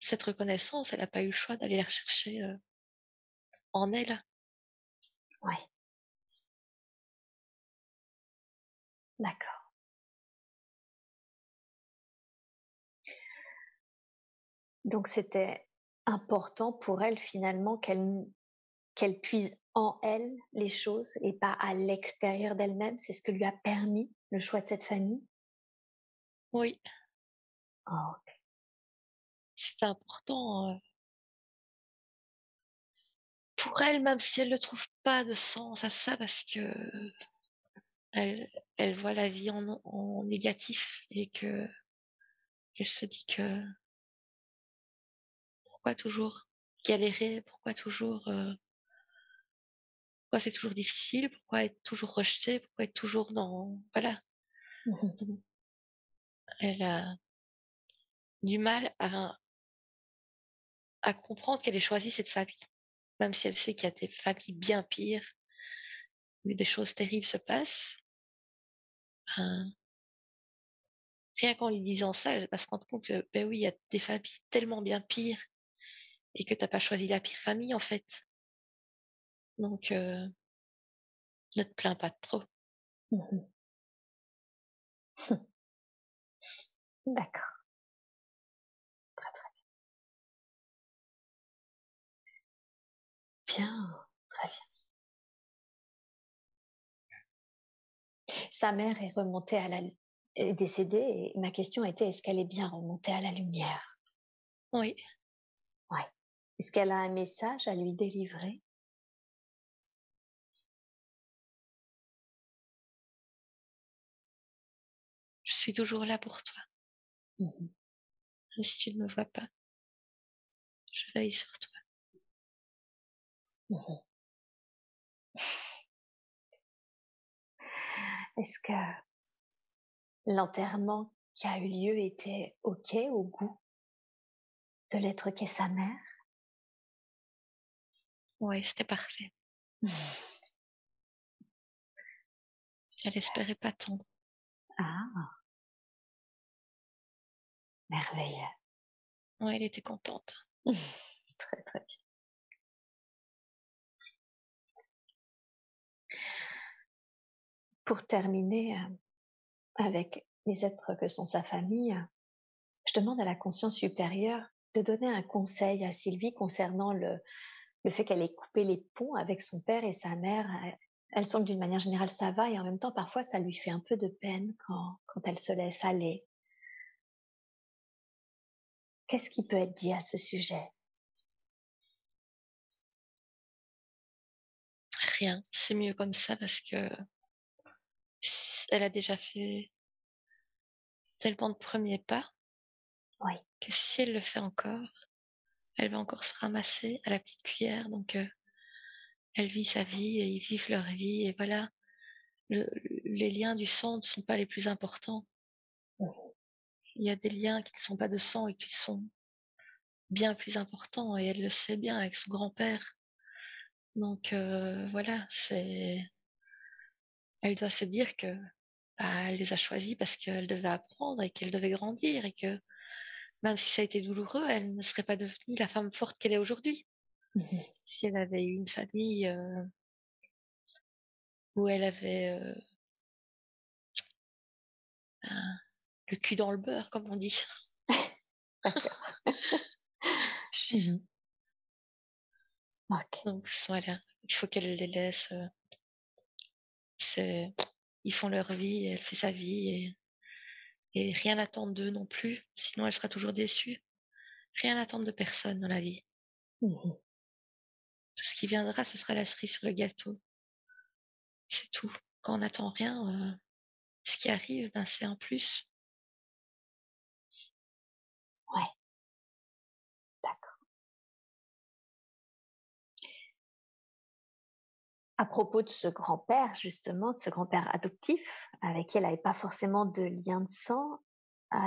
cette reconnaissance, elle n'a pas eu le choix d'aller la rechercher en elle. Ouais, d'accord. Donc c'était important pour elle finalement qu'elle puise en elle les choses et pas à l'extérieur d'elle-même? C'est ce que lui a permis le choix de cette famille? Oui, Ah, OK. c'est important pour elle, même si elle ne trouve pas de sens à ça, parce que elle voit la vie en négatif et que elle se dit que pourquoi toujours galérer, pourquoi c'est toujours difficile, pourquoi être toujours rejeté, pourquoi être toujours dans voilà. Mmh. Donc, Elle a du mal à comprendre qu'elle ait choisi cette famille, même si elle sait qu'il y a des familles bien pires, où des choses terribles se passent. Ben, rien qu'en lui disant ça, elle va se rendre compte que, ben oui, il y a des familles tellement bien pires et que t'as pas choisi la pire famille, en fait. Donc, ne te plains pas trop. Mhm. D'accord, très très bien, très bien. Sa mère est remontée est décédée et ma question était est-ce qu'elle est bien remontée à la lumière? Oui, Ouais. Est-ce qu'elle a un message à lui délivrer? je suis toujours là pour toi. Mhm. Même si tu ne me vois pas, je veille sur toi. Mhm. Est-ce que l'enterrement qui a eu lieu était OK au goût de l'être qu'est sa mère? Oui, c'était parfait. Elle Super. espérait pas tant. Ah, merveilleux. Ouais, elle était contente. Très, très bien. Pour terminer, avec les êtres que sont sa famille, je demande à la conscience supérieure de donner un conseil à Sylvie concernant le fait qu'elle ait coupé les ponts avec son père et sa mère. Elle sent que d'une manière générale ça va et en même temps parfois ça lui fait un peu de peine quand elle se laisse aller. Qu'est-ce qui peut être dit à ce sujet? Rien, c'est mieux comme ça parce que elle a déjà fait tellement de premiers pas Oui. que si elle le fait encore, elle va encore se ramasser à la petite cuillère. Donc, elle vit sa vie et ils vivent leur vie. Et voilà, le- les liens du sang ne sont pas les plus importants. Mhm. Il y a des liens qui ne sont pas de sang et qui sont bien plus importants. Et elle le sait bien avec son grand-père. Donc, voilà, elle doit se dire que bah, elle les a choisis parce qu'elle devait apprendre et qu'elle devait grandir et que même si ça a été douloureux, elle ne serait pas devenue la femme forte qu'elle est aujourd'hui. Mhm. Si elle avait eu une famille où elle avait un- le cul dans le beurre, comme on dit. D'accord. Mhm. Ok. Donc voilà, il faut qu'elle les laisse. C'est- Ils font leur vie, elle fait sa vie et rien n'attendre d'eux non plus, sinon elle sera toujours déçue. Rien n'attendre de personne dans la vie. Mhm. Tout ce qui viendra, ce sera la cerise sur le gâteau. C'est tout. Quand on n'attend rien, ce qui arrive, ben, c'est un plus. Ouais, d'accord. À propos de ce grand-père, justement, de ce grand-père adoptif, avec qui elle n'avait pas forcément de lien de sang, euh,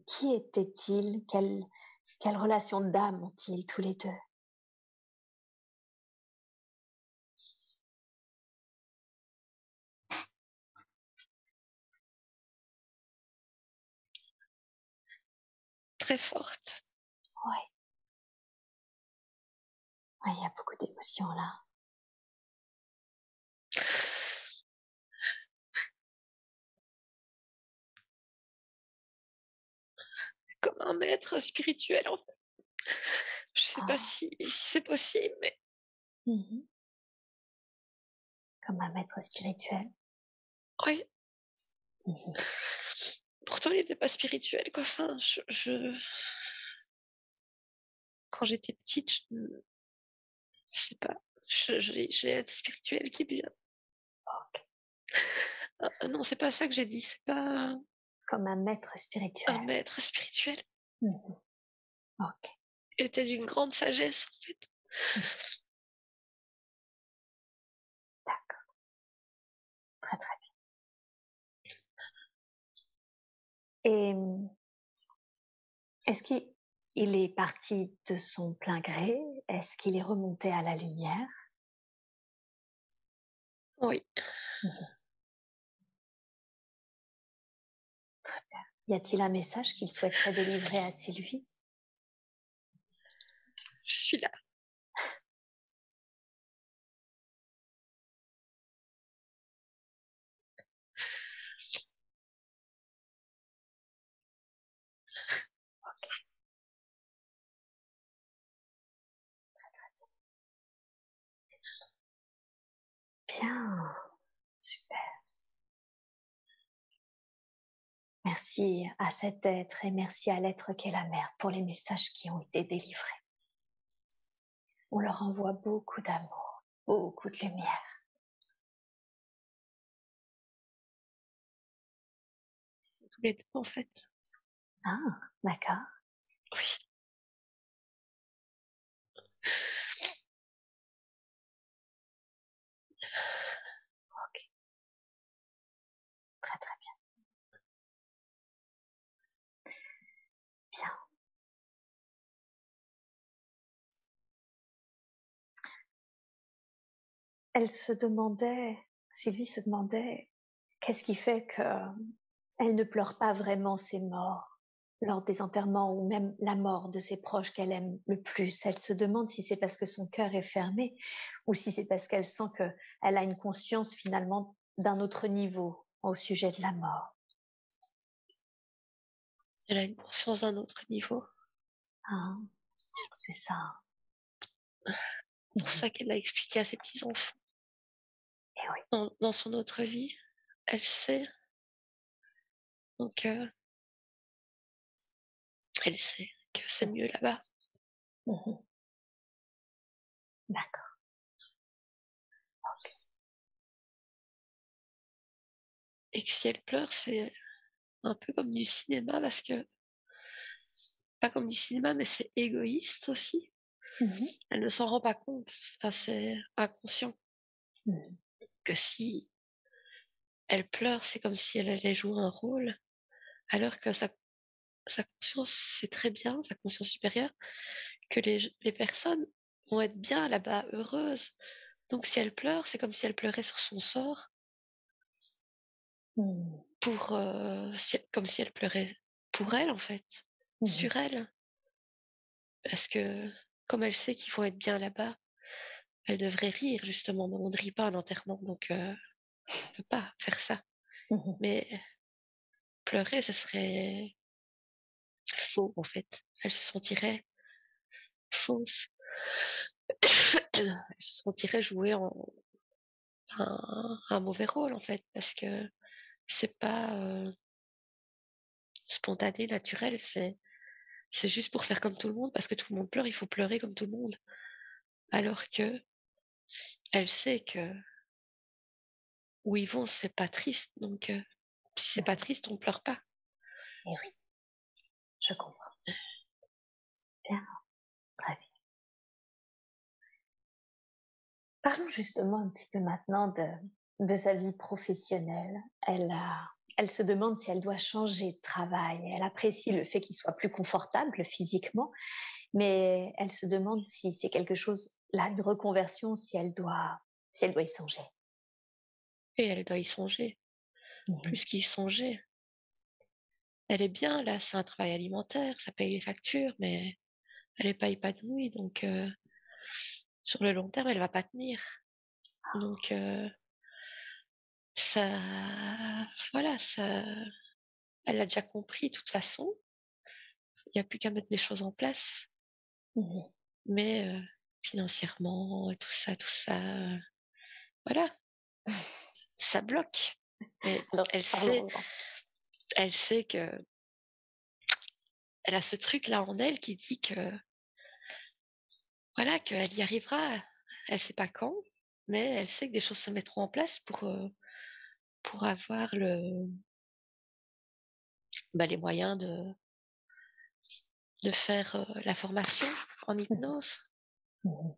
qui était-il? Quelle relation d'âme ont-ils tous les deux? Très forte. Ouais, ouais, il y a beaucoup d'émotions là. Comme un maître spirituel, en fait. Je sais pas Ah, si c'est possible, mais mhm. Comme un maître spirituel. oui. Mhm. Pourtant, il n'était pas spirituel, quoi. Enfin, quand j'étais petite, je sais pas. J'ai l'aide spirituelle qui vient. Ok. Non, c'est pas ça que j'ai dit. C'est pas Comme un maître un spirituel. maître spirituel. Mhm. Ok. Il était d'une grande sagesse, en fait. Mhm. D'accord. Très très bien. Et est-ce qu'il est parti de son plein gré? Est-ce qu'il est remonté à la lumière? Oui. Mmh. Très bien. Y a-t-il un message qu'il souhaiterait délivrer à Sylvie? Je suis là. OK, bien, super. Merci à cet être et merci à l'être qu'est la mère pour les messages qui ont été délivrés. On leur envoie beaucoup d'amour, beaucoup de lumière. Tous les deux, en fait. Ah, d'accord. Oui. OK, très, très bien. Bien. Elle se demandait Sylvie se demandait qu'est-ce qui fait qu'elle ne pleure pas vraiment ses morts lors des enterrements ou même la mort de ses proches qu'elle aime le plus. Elle se demande si c'est parce que son cœur est fermé ou si c'est parce qu'elle sent qu'elle a une conscience finalement d'un autre niveau au sujet de la mort. Elle a une conscience d'un autre niveau. Hein, c'est ça. Pour Mhm. ça qu'elle l'a expliqué à ses petits-enfants. Et oui. Dans son autre vie, elle sait. Donc, elle sait que c'est mieux là-bas. Mhm. D'accord. Ok. Et que si elle pleure, c'est un peu comme du cinéma parce que, pas comme du cinéma, mais c'est égoïste aussi. Mhm. Elle ne s'en rend pas compte. Enfin, c'est inconscient Mhm. que si elle pleure, c'est comme si elle allait jouer un rôle, alors que sa conscience sait très bien, sa conscience supérieure, que les personnes vont être bien là-bas, heureuses. Donc si elle pleure, c'est comme si elle pleurait sur son sort, Mhm. pour, comme si elle pleurait pour elle, en fait, Mhm. sur elle. Parce que comme elle sait qu'ils vont être bien là-bas, elle devrait rire justement, mais on ne rit pas à l'enterrement, donc on peut pas faire ça. Mhm. Mais pleurer, ce serait faux, en fait. Elle se sentirait fausse. Elle se sentirait jouer un mauvais rôle, en fait, parce que c'est pas, spontané, naturel, c'est juste pour faire comme tout le monde, parce que tout le monde pleure, il faut pleurer comme tout le monde. Alors que elle sait que où ils vont, c'est pas triste, donc si c'est pas Mhm. triste, on pleure pas. Et oui, je comprends. Bien, très bien. Parlons justement un petit peu maintenant de sa vie professionnelle. Elle se demande si elle doit changer de travail. Elle apprécie le fait qu'il soit plus confortable physiquement, mais elle se demande si c'est quelque chose, là, une reconversion, si elle doit y songer. Et elle doit y songer, Mhm. plus qu'y songer. Elle est bien là, c'est un travail alimentaire, ça paye les factures, mais elle est pas épanouie, donc sur le long terme, elle va pas tenir. Donc ça voilà, ça elle a déjà compris de toute façon. Il y a plus qu'à mettre les choses en place. Mhm. Mais financièrement et tout ça, voilà, ça bloque. Mais Alors, parlons-en. elle sait que elle a ce truc-là en elle qui dit que, voilà, qu'elle y arrivera. Elle sait pas quand, mais elle sait que des choses se mettront en place pour avoir les moyens de faire, la formation en Mhm. hypnose Mhm.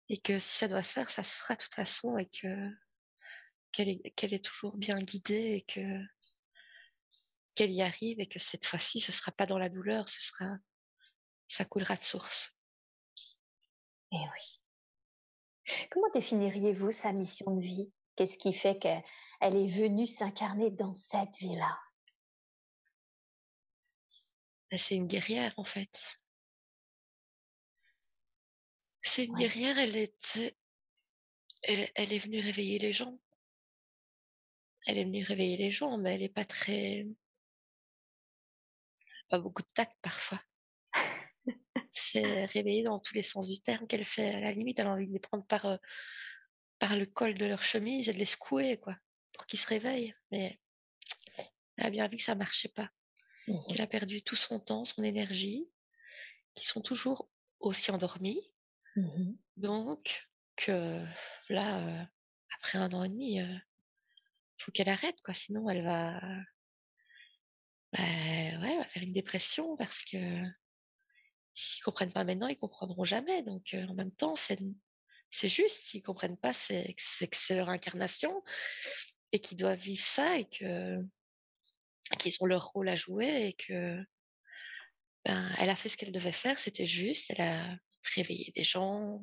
et que si ça doit se faire, ça se fera de toute façon et qu'elle est toujours bien guidée et que qu'elle y arrive et que cette fois-ci, ce sera pas dans la douleur, ça coulera de source. Et oui. Comment définiriez-vous sa mission de vie? Qu'est-ce qui fait qu'elle est venue s'incarner dans cette vie-là? Bah, c'est une guerrière, en fait. C'est une Oui. guerrière, elle est venue réveiller les gens. Elle est venue réveiller les gens, mais elle est pas beaucoup de tact parfois. C'est réveiller dans tous les sens du terme qu'elle fait. À la limite, elle a envie de les prendre par le col de leur chemise et de les secouer, quoi, pour qu'ils se réveillent. Mais elle a bien vu que ça marchait pas, Mmh. qu'elle a perdu tout son temps, son énergie, qu'ils sont toujours aussi endormis. Mmh. Donc que là, après 1 an et demi, faut qu'elle arrête, quoi, sinon elle va, bah, ouais, elle va faire une dépression parce que s'ils comprennent pas maintenant, ils comprendront jamais. Donc en même temps, c'est juste, s'ils comprennent pas, c'est leur incarnation et qu'ils doivent vivre ça et qu'ils ont leur rôle à jouer et que, ben, elle a fait ce qu'elle devait faire, c'était juste, elle a réveillé des gens,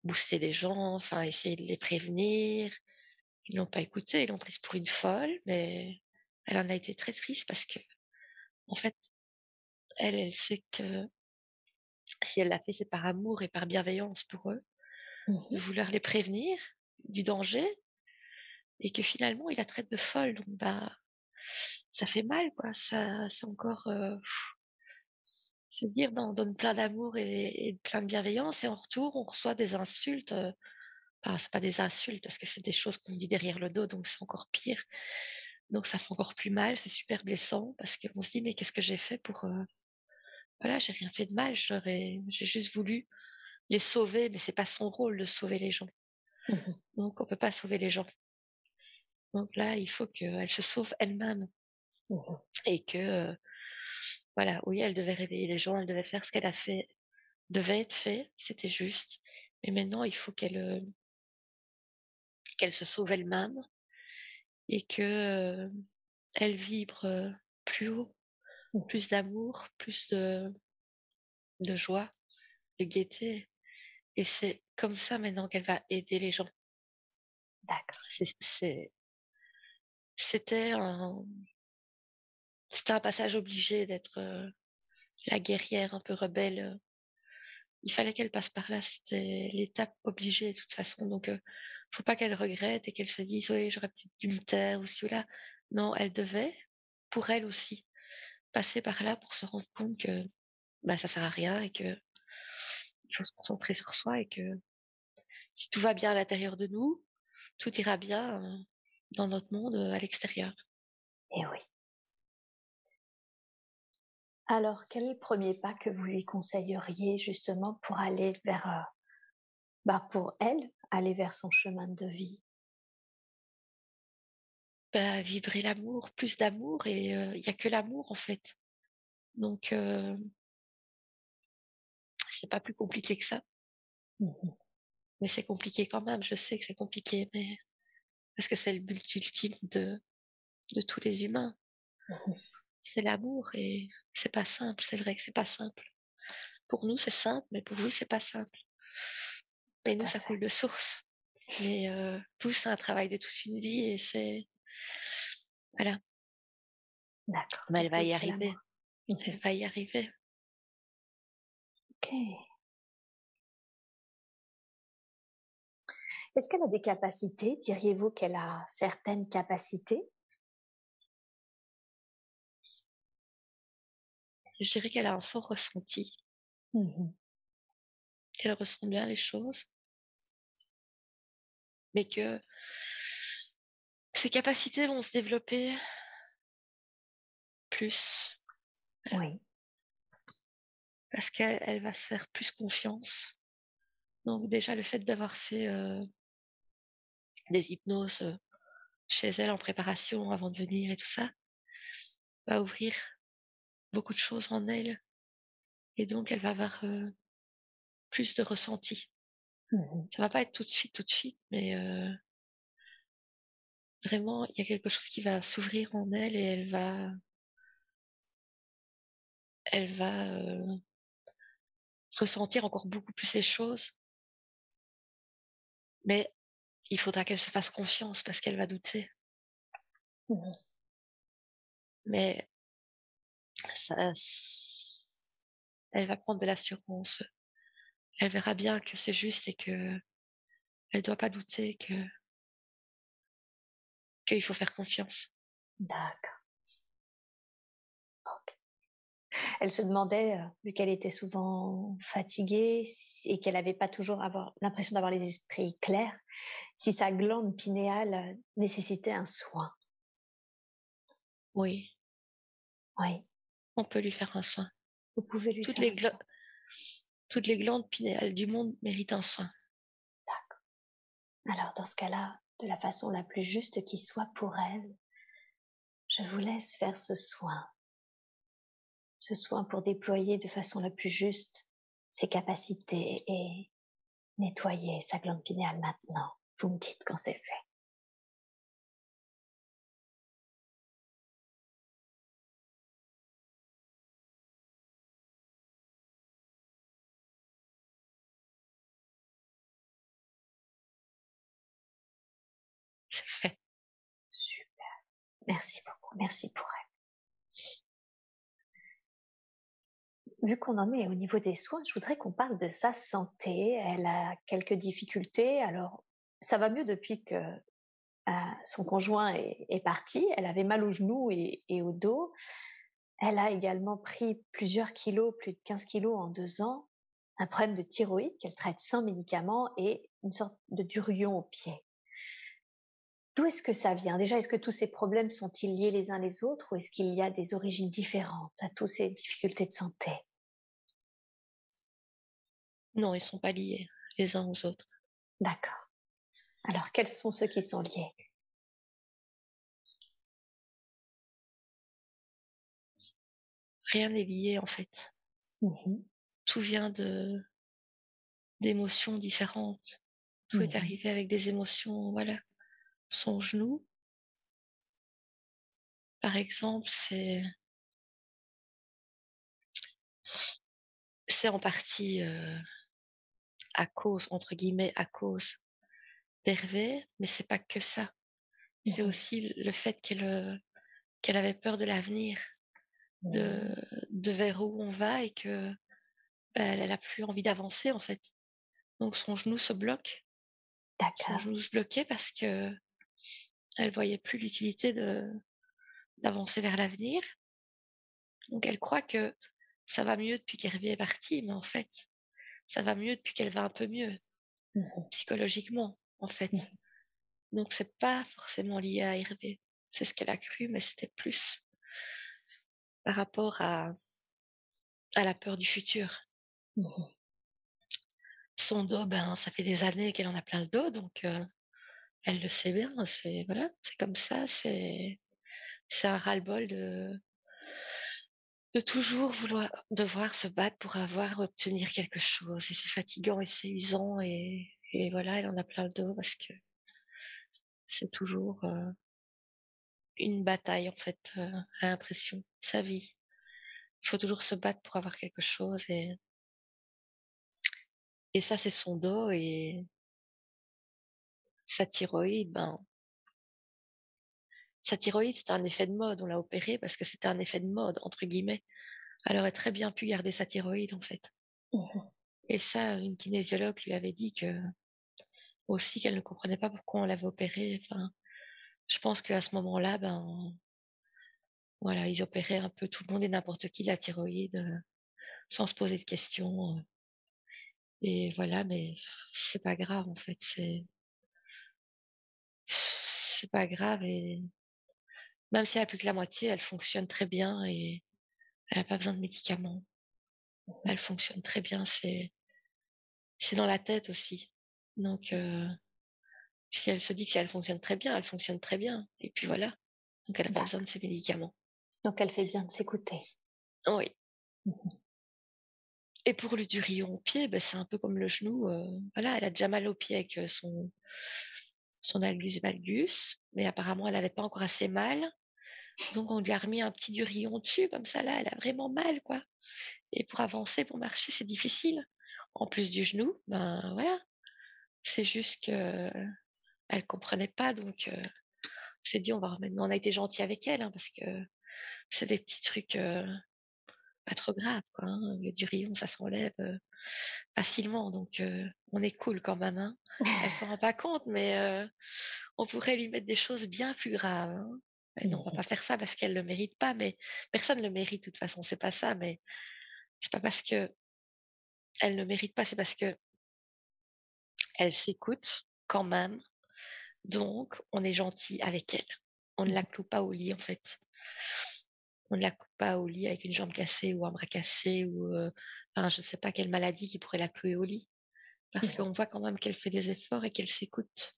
boosté des gens, enfin essayé de les prévenir. Ils l'ont pas écoutée, ils l'ont prise pour une folle, mais elle en a été très triste parce que, en fait, elle sait que si elle l'a fait, c'est par amour et par bienveillance pour eux, de Mmh. vouloir les prévenir du danger et que finalement, il la traite de folle. Donc, bah, ça fait mal, quoi. Ça, c'est encore se dire, bah, on donne plein d'amour et plein de bienveillance et en retour, on reçoit des insultes. Enfin, c'est pas des insultes parce que c'est des choses qu'on dit derrière le dos, donc c'est encore pire. Donc ça fait encore plus mal, c'est super blessant parce qu'on se dit: «Mais qu'est-ce que j'ai fait pour, voilà, j'ai rien fait de mal, j'ai juste voulu les sauver», mais c'est pas son rôle de sauver les gens. Mmh. Donc on peut pas sauver les gens. Donc là, il faut qu'elle se sauve elle-même Mmh. et que, voilà, oui, elle devait réveiller les gens, elle devait faire ce qu'elle a fait, devait être fait, c'était juste. Mais maintenant, il faut qu'elle se sauve elle-même et que, elle vibre, plus haut, Mmh. plus d'amour, plus de joie, de gaieté et c'est comme ça maintenant qu'elle va aider les gens. D'accord. C'est c'était un c'était un passage obligé d'être, la guerrière un peu rebelle, il fallait qu'elle passe par là, c'était l'étape obligée de toute façon donc faut pas qu'elle regrette et qu'elle se dise: «Oui, j'aurais peut-être dû me taire ou ci ou là». Non, elle devait, pour elle aussi, passer par là pour se rendre compte que, bah, ça sert à rien et qu'il faut se concentrer sur soi et que si tout va bien à l'intérieur de nous, tout ira bien, dans notre monde, à l'extérieur. Et oui. Alors, quel est le premier pas que vous lui conseilleriez justement pour aller vers, bah, pour elle, aller vers son chemin de vie? Bah, vibrer l'amour, plus d'amour et il y a que l'amour en fait. Donc c'est pas plus compliqué que ça. Mmh. Mais c'est compliqué quand même, je sais que c'est compliqué, mais parce que c'est le but ultime de tous les humains. Mmh. C'est l'amour et c'est pas simple, c'est vrai que c'est pas simple. Pour nous, c'est simple, mais pour lui, c'est pas simple. Et Tout nous, à ça fait. coule de source. Mais tout, c'est un travail de toute une vie et c'est voilà. D'accord, Mais elle donc va y vibrer l'amour. arriver, Mmh. elle va y arriver. OK. Est-ce qu'elle a des capacités? Diriez-vous qu'elle a certaines capacités? Je dirais qu'elle a un fort ressenti, Mmh. qu'elle ressent bien les choses, mais que ses capacités vont se développer plus Oui. parce qu'elle va se faire plus confiance. Donc déjà, le fait d'avoir fait, des hypnoses, chez elle en préparation avant de venir et tout ça, va ouvrir beaucoup de choses en elle et donc elle va avoir, plus de ressenti. Mmh. Ça va pas être tout de suite, mais vraiment, il y a quelque chose qui va s'ouvrir en elle et elle va ressentir encore beaucoup plus les choses, mais il faudra qu'elle se fasse confiance parce qu'elle va douter. Mmh. Mais ça elle va prendre de l'assurance. Elle verra bien que c'est juste et qu'elle doit pas douter, qu'il faut faire confiance. D'accord, OK. Elle se demandait, vu qu'elle était souvent fatiguée et qu'elle n'avait pas toujours avoir l'impression d'avoir les esprits clairs, si sa glande pinéale, nécessitait un soin. Oui, Oui, on peut lui faire un soin. vous pouvez lui Toutes faire les un gla soin. toutes les glandes pinéales du monde méritent un soin. D'accord. Alors dans ce cas-là, de la façon la plus juste qui soit pour elle, je vous laisse faire ce soin pour déployer de façon la plus juste ses capacités et nettoyer sa glande pinéale maintenant. Vous me dites quand c'est fait. C'est fait. Super. Merci beaucoup. Merci pour elle. Vu qu'on en est au niveau des soins, je voudrais qu'on parle de sa santé. Elle a quelques difficultés. Alors, ça va mieux depuis que son conjoint est parti. Elle avait mal au genou et au dos. Elle a également pris plusieurs kilos, plus de 15 kilos en 2 ans. Un problème de thyroïde qu'elle traite sans médicaments et une sorte de durion au pied. D'où est-ce que ça vient? Déjà, est-ce que tous ces problèmes sont-ils liés les uns les autres ou est-ce qu'il y a des origines différentes à toutes ces difficultés de santé? Non, ils sont pas liés les uns aux autres. D'accord. Alors, quels sont ceux qui sont liés? Rien n'est lié en fait. Mmh. Tout vient de d'émotions différentes. Tout est Mmh. arrivé avec des émotions, voilà. Son genou, par exemple, c'est en partie, à cause, entre guillemets, «à cause» d'Hervé, mais c'est pas que ça. C'est Mmh. aussi le fait qu'elle avait peur de l'avenir, de Mmh. vers où on va et que, bah, elle a plus envie d'avancer, en fait. Donc son genou se bloque. Son D'accord. genou se bloquait parce qu'elle voyait plus l'utilité d'avancer vers l'avenir. Donc elle croit que ça va mieux depuis qu'Hervé est parti, mais en fait, ça va mieux depuis qu'elle va un peu mieux, Mmh. psychologiquement, en fait. Mmh. Donc c'est pas forcément lié à Hervé. C'est ce qu'elle a cru, mais c'était plus par rapport à la peur du futur. Mmh. Son dos, ben, ça fait des années qu'elle en a plein le dos, donc elle le sait bien, c'est voilà, c'est comme ça, c'est un ras-le-bol de toujours vouloir devoir se battre pour obtenir quelque chose et c'est fatigant et c'est usant et voilà, elle en a plein le dos parce que c'est toujours, une bataille en fait, à l'impression, sa vie. Il faut toujours se battre pour avoir quelque chose et ça, c'est son dos et sa thyroïde, ben, sa thyroïde, c'était un effet de mode. On l'a opérée parce que c'était un effet de mode, entre guillemets. Elle aurait très bien pu garder sa thyroïde, en fait. Mmh. Et ça, une kinésiologue lui avait dit que aussi qu'elle ne comprenait pas pourquoi on l'avait opérée. Enfin, je pense qu'à ce moment-là, ben, voilà, ils opéraient un peu tout le monde et n'importe qui de la thyroïde, sans se poser de questions. Et voilà, mais c'est pas grave, en fait. C'est pas grave et même si elle a plus que la moitié, elle fonctionne très bien et elle a pas besoin de médicaments. Elle fonctionne très bien, c'est dans la tête aussi. Donc si elle se dit que si elle fonctionne très bien, elle fonctionne très bien et puis voilà. Donc elle a pas besoin D'accord. de ses médicaments. Donc elle fait bien de s'écouter. Oui Mmh. et pour le durion au pied, bah, c'est un peu comme le genou, voilà, elle a déjà mal au pied avec, son algus valgus, mais apparemment elle avait pas encore assez mal. Donc on lui a remis un petit durillon dessus, comme ça là, elle a vraiment mal, quoi. Et pour avancer, pour marcher, c'est difficile. En plus du genou, ben voilà, c'est juste qu'elle comprenait pas, donc on s'est dit on va remettre. Mais on a été gentil avec elle, hein, parce que c'est des petits trucs pas trop graves, quoi. Hein. Le durillon, ça s'enlève facilement, donc on est cool quand même. Hein. Elle s'en rend pas compte, mais on pourrait lui mettre des choses bien plus graves. Hein. Mais non, on va Mhm. pas faire ça parce qu'elle le mérite pas, mais personne le mérite de toute façon, c'est pas ça, mais c'est pas parce que elle ne mérite pas, c'est parce que elle s'écoute quand même, donc on est gentil avec elle. On ne la cloue pas au lit en fait. On ne la cloue pas au lit avec une jambe cassée ou un bras cassé ou enfin, je ne sais pas quelle maladie qui pourrait la clouer au lit. Parce Mhm. qu'on voit quand même qu'elle fait des efforts et qu'elle s'écoute.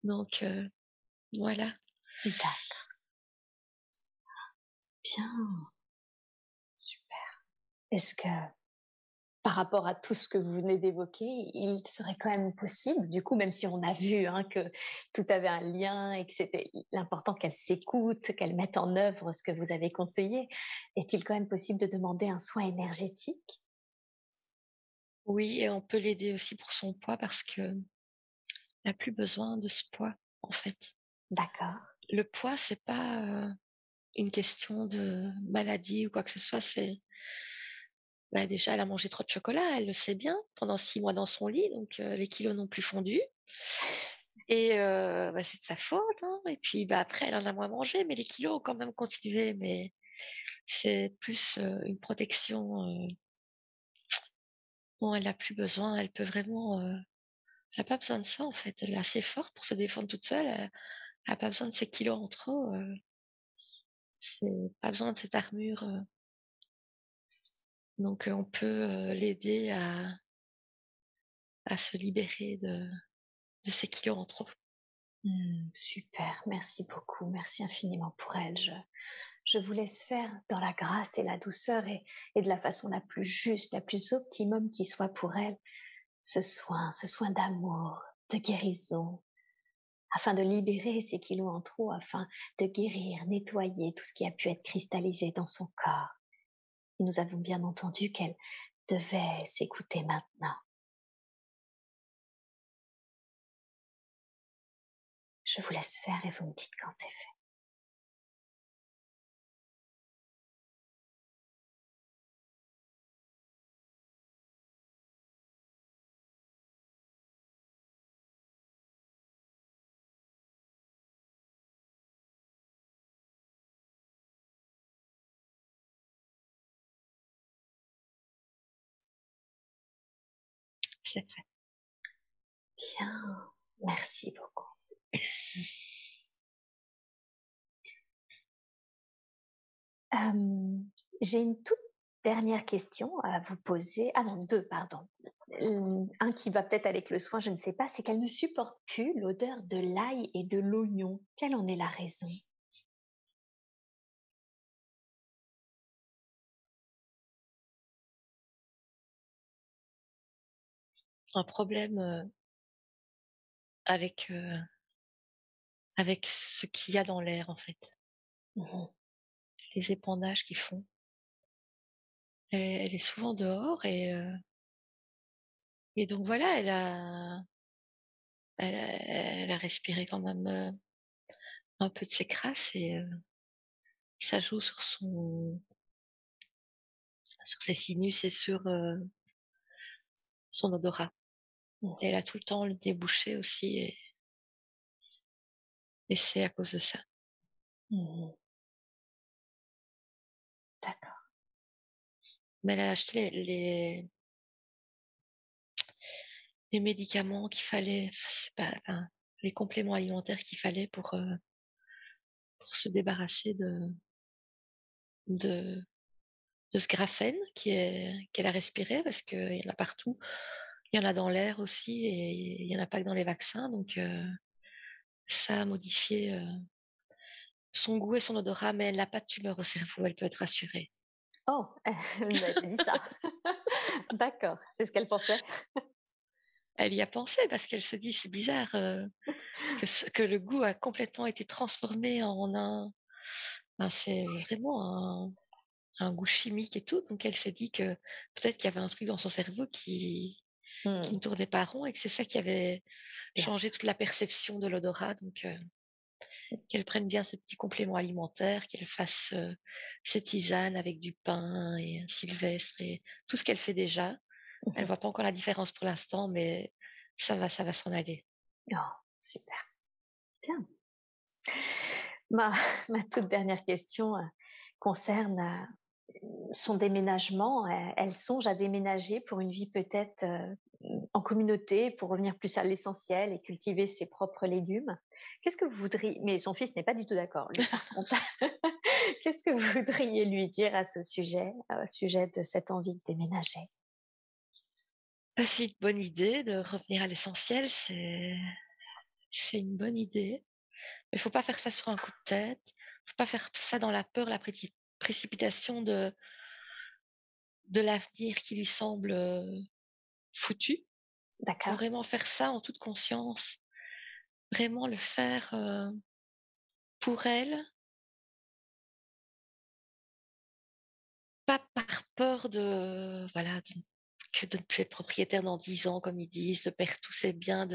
Donc voilà. D'accord, bien, super. Est-ce que par rapport à tout ce que vous venez d'évoquer, il serait quand même possible, du coup, même si on a vu hein, que tout avait un lien et que c'était l'important qu'elle s'écoute, qu'elle mette en œuvre ce que vous avez conseillé, est-il quand même possible de demander un soin énergétique? Oui, et on peut l'aider aussi pour son poids parce qu'elle n'a plus besoin de ce poids, en fait. D'accord. Le poids, c'est pas une question de maladie ou quoi que ce soit, c'est bah, déjà, elle a mangé trop de chocolat, elle le sait bien, pendant 6 mois dans son lit, donc les kilos n'ont plus fondu. Et bah, c'est de sa faute, hein. Et puis bah, après, elle en a moins mangé, mais les kilos ont quand même continué. Mais c'est plus une protection dont elle n'a plus besoin. Elle peut vraiment. Elle n'a pas besoin de ça en fait. Elle est assez forte pour se défendre toute seule. Elle n'a pas besoin de ses kilos en trop. C'est pas besoin de cette armure. Donc on peut l'aider à se libérer de ses kilos en trop. Super, merci beaucoup, merci infiniment pour elle. Je vous laisse faire dans la grâce et la douceur et de la façon la plus juste, la plus optimum qui soit pour elle, ce soin d'amour, de guérison, afin de libérer ces kilos en trop, afin de guérir, nettoyer tout ce qui a pu être cristallisé dans son corps. Et nous avons bien entendu qu'elle devait s'écouter maintenant. Je vous laisse faire et vous me dites quand c'est fait. C'est vrai. Bien, merci beaucoup. J'ai une toute dernière question à vous poser. Ah non, 2 pardon. Un qui va peut-être avec le soin, je ne sais pas, c'est qu'elle ne supporte plus l'odeur de l'ail et de l'oignon. Quelle en est la raison? Un problème avec, avec ce qu'il y a dans l'air en fait. Mmh. Les épandages qu'ils font. Elle est souvent dehors et donc voilà, elle a respiré quand même, un peu de ces crasses et ça joue sur ses sinus et sur, son odorat. Et Mmh. elle a tout le temps le nez bouché aussi et c'est à cause de ça. Mmh. D'accord. Mais elle a acheté les médicaments qu'il fallait, enfin c'est pas enfin, les compléments alimentaires qu'il fallait pour se débarrasser de de ce graphène qu'elle a respiré parce qu'il y en a partout. Il y en a dans l'air aussi et il y en a pas que dans les vaccins donc ça a modifié, son goût et son odorat, mais elle n'a pas de tumeur au cerveau, elle peut être rassurée. Oh, elle m'avait pas dit ça. D'accord, c'est ce qu'elle pensait. elle y a pensé parce qu'elle se dit: «C'est bizarre, que le goût a complètement été transformé en un c'est vraiment un goût chimique et tout». Donc elle s'est dit que peut-être qu'il y avait un truc dans son cerveau qui ne Mmh, tournait pas rond et que c'est ça qui avait bien changé sûr. toute la perception de l'odorat. Donc qu'elle prenne bien ses petits compléments alimentaires, qu'elle fasse, ses tisanes avec du pin et un sylvestre et tout ce qu'elle fait déjà. Elle Mmh. voit pas encore la différence pour l'instant, mais ça va s'en aller. Oh, super, bien. Ma ma toute dernière question, concerne, son déménagement. Elle songe à déménager pour une vie peut-être, en communauté, pour revenir plus à l'essentiel et cultiver ses propres légumes. Qu'est-ce que vous voudriez, mais son fils n'est pas du tout d'accord, lui, par contre. Qu'est-ce que vous voudriez lui dire à ce sujet, au sujet de cette envie de déménager? Bah, c'est une bonne idée de revenir à l'essentiel, c'est une bonne idée. Mais faut pas faire ça sur un coup de tête. Faut pas faire ça dans la peur, la précipitation de l'avenir qui lui semble, foutu. Faut D'accord, vraiment faire ça en toute conscience, vraiment le faire, pour elle, pas par peur de voilà, de ne plus être propriétaire dans 10 ans comme ils disent, de perdre tous ses biens,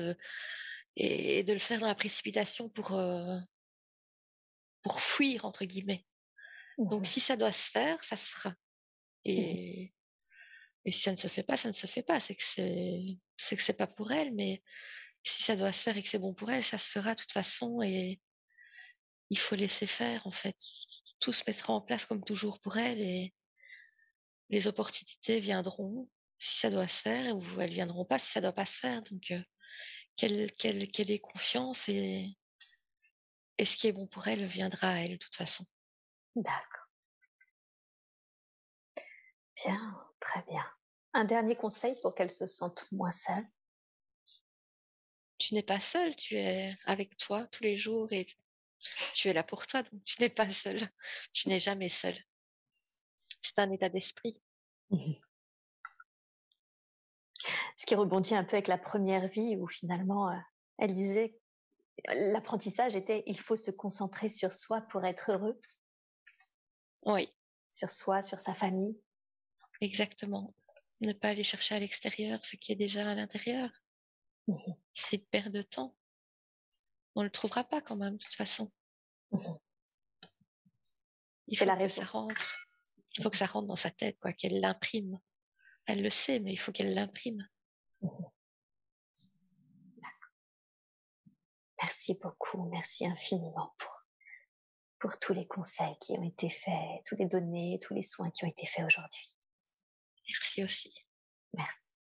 et de le faire dans la précipitation pour «fuir» entre guillemets. Donc mmh si ça doit se faire, ça se fera mh, et si ça ne se fait pas, ça ne se fait pas. C'est que c'est pas pour elle, mais si ça doit se faire et que c'est bon pour elle, ça se fera de toute façon et il faut laisser faire en fait. Tout se mettra en place comme toujours pour elle et les opportunités viendront si ça doit se faire ou elles viendront pas si ça doit pas se faire. Donc qu'elle ait confiance et ce qui est bon pour elle viendra à elle de toute façon. d'accord, bien, très bien. Un dernier conseil pour qu'elle se sente moins seule? Tu n'es pas seule, tu es avec toi tous les jours et tu es là pour toi, donc tu n'es pas seule. Tu n'es jamais seule. C'est un état d'esprit. Mmh. Ce qui rebondit un peu avec la première vie où finalement, elle disait, l'apprentissage était: «Il faut se concentrer sur soi pour être heureux», Oui, sur soi, sur sa famille. exactement. Ne pas aller chercher à l'extérieur ce qui est déjà à l'intérieur. Mmh C'est une perte de temps. On ne le trouvera pas quand même, de toute façon. mh. Il C'est faut la que ça raison. rentre. Il faut que ça rentre dans sa tête, quoi, qu'elle l'imprime. Elle le sait, mais il faut qu'elle l'imprime. Mmh. Merci beaucoup, merci infiniment pour tous les conseils qui ont été faits, tous les données, tous les soins qui ont été faits aujourd'hui. Merci aussi. Merci.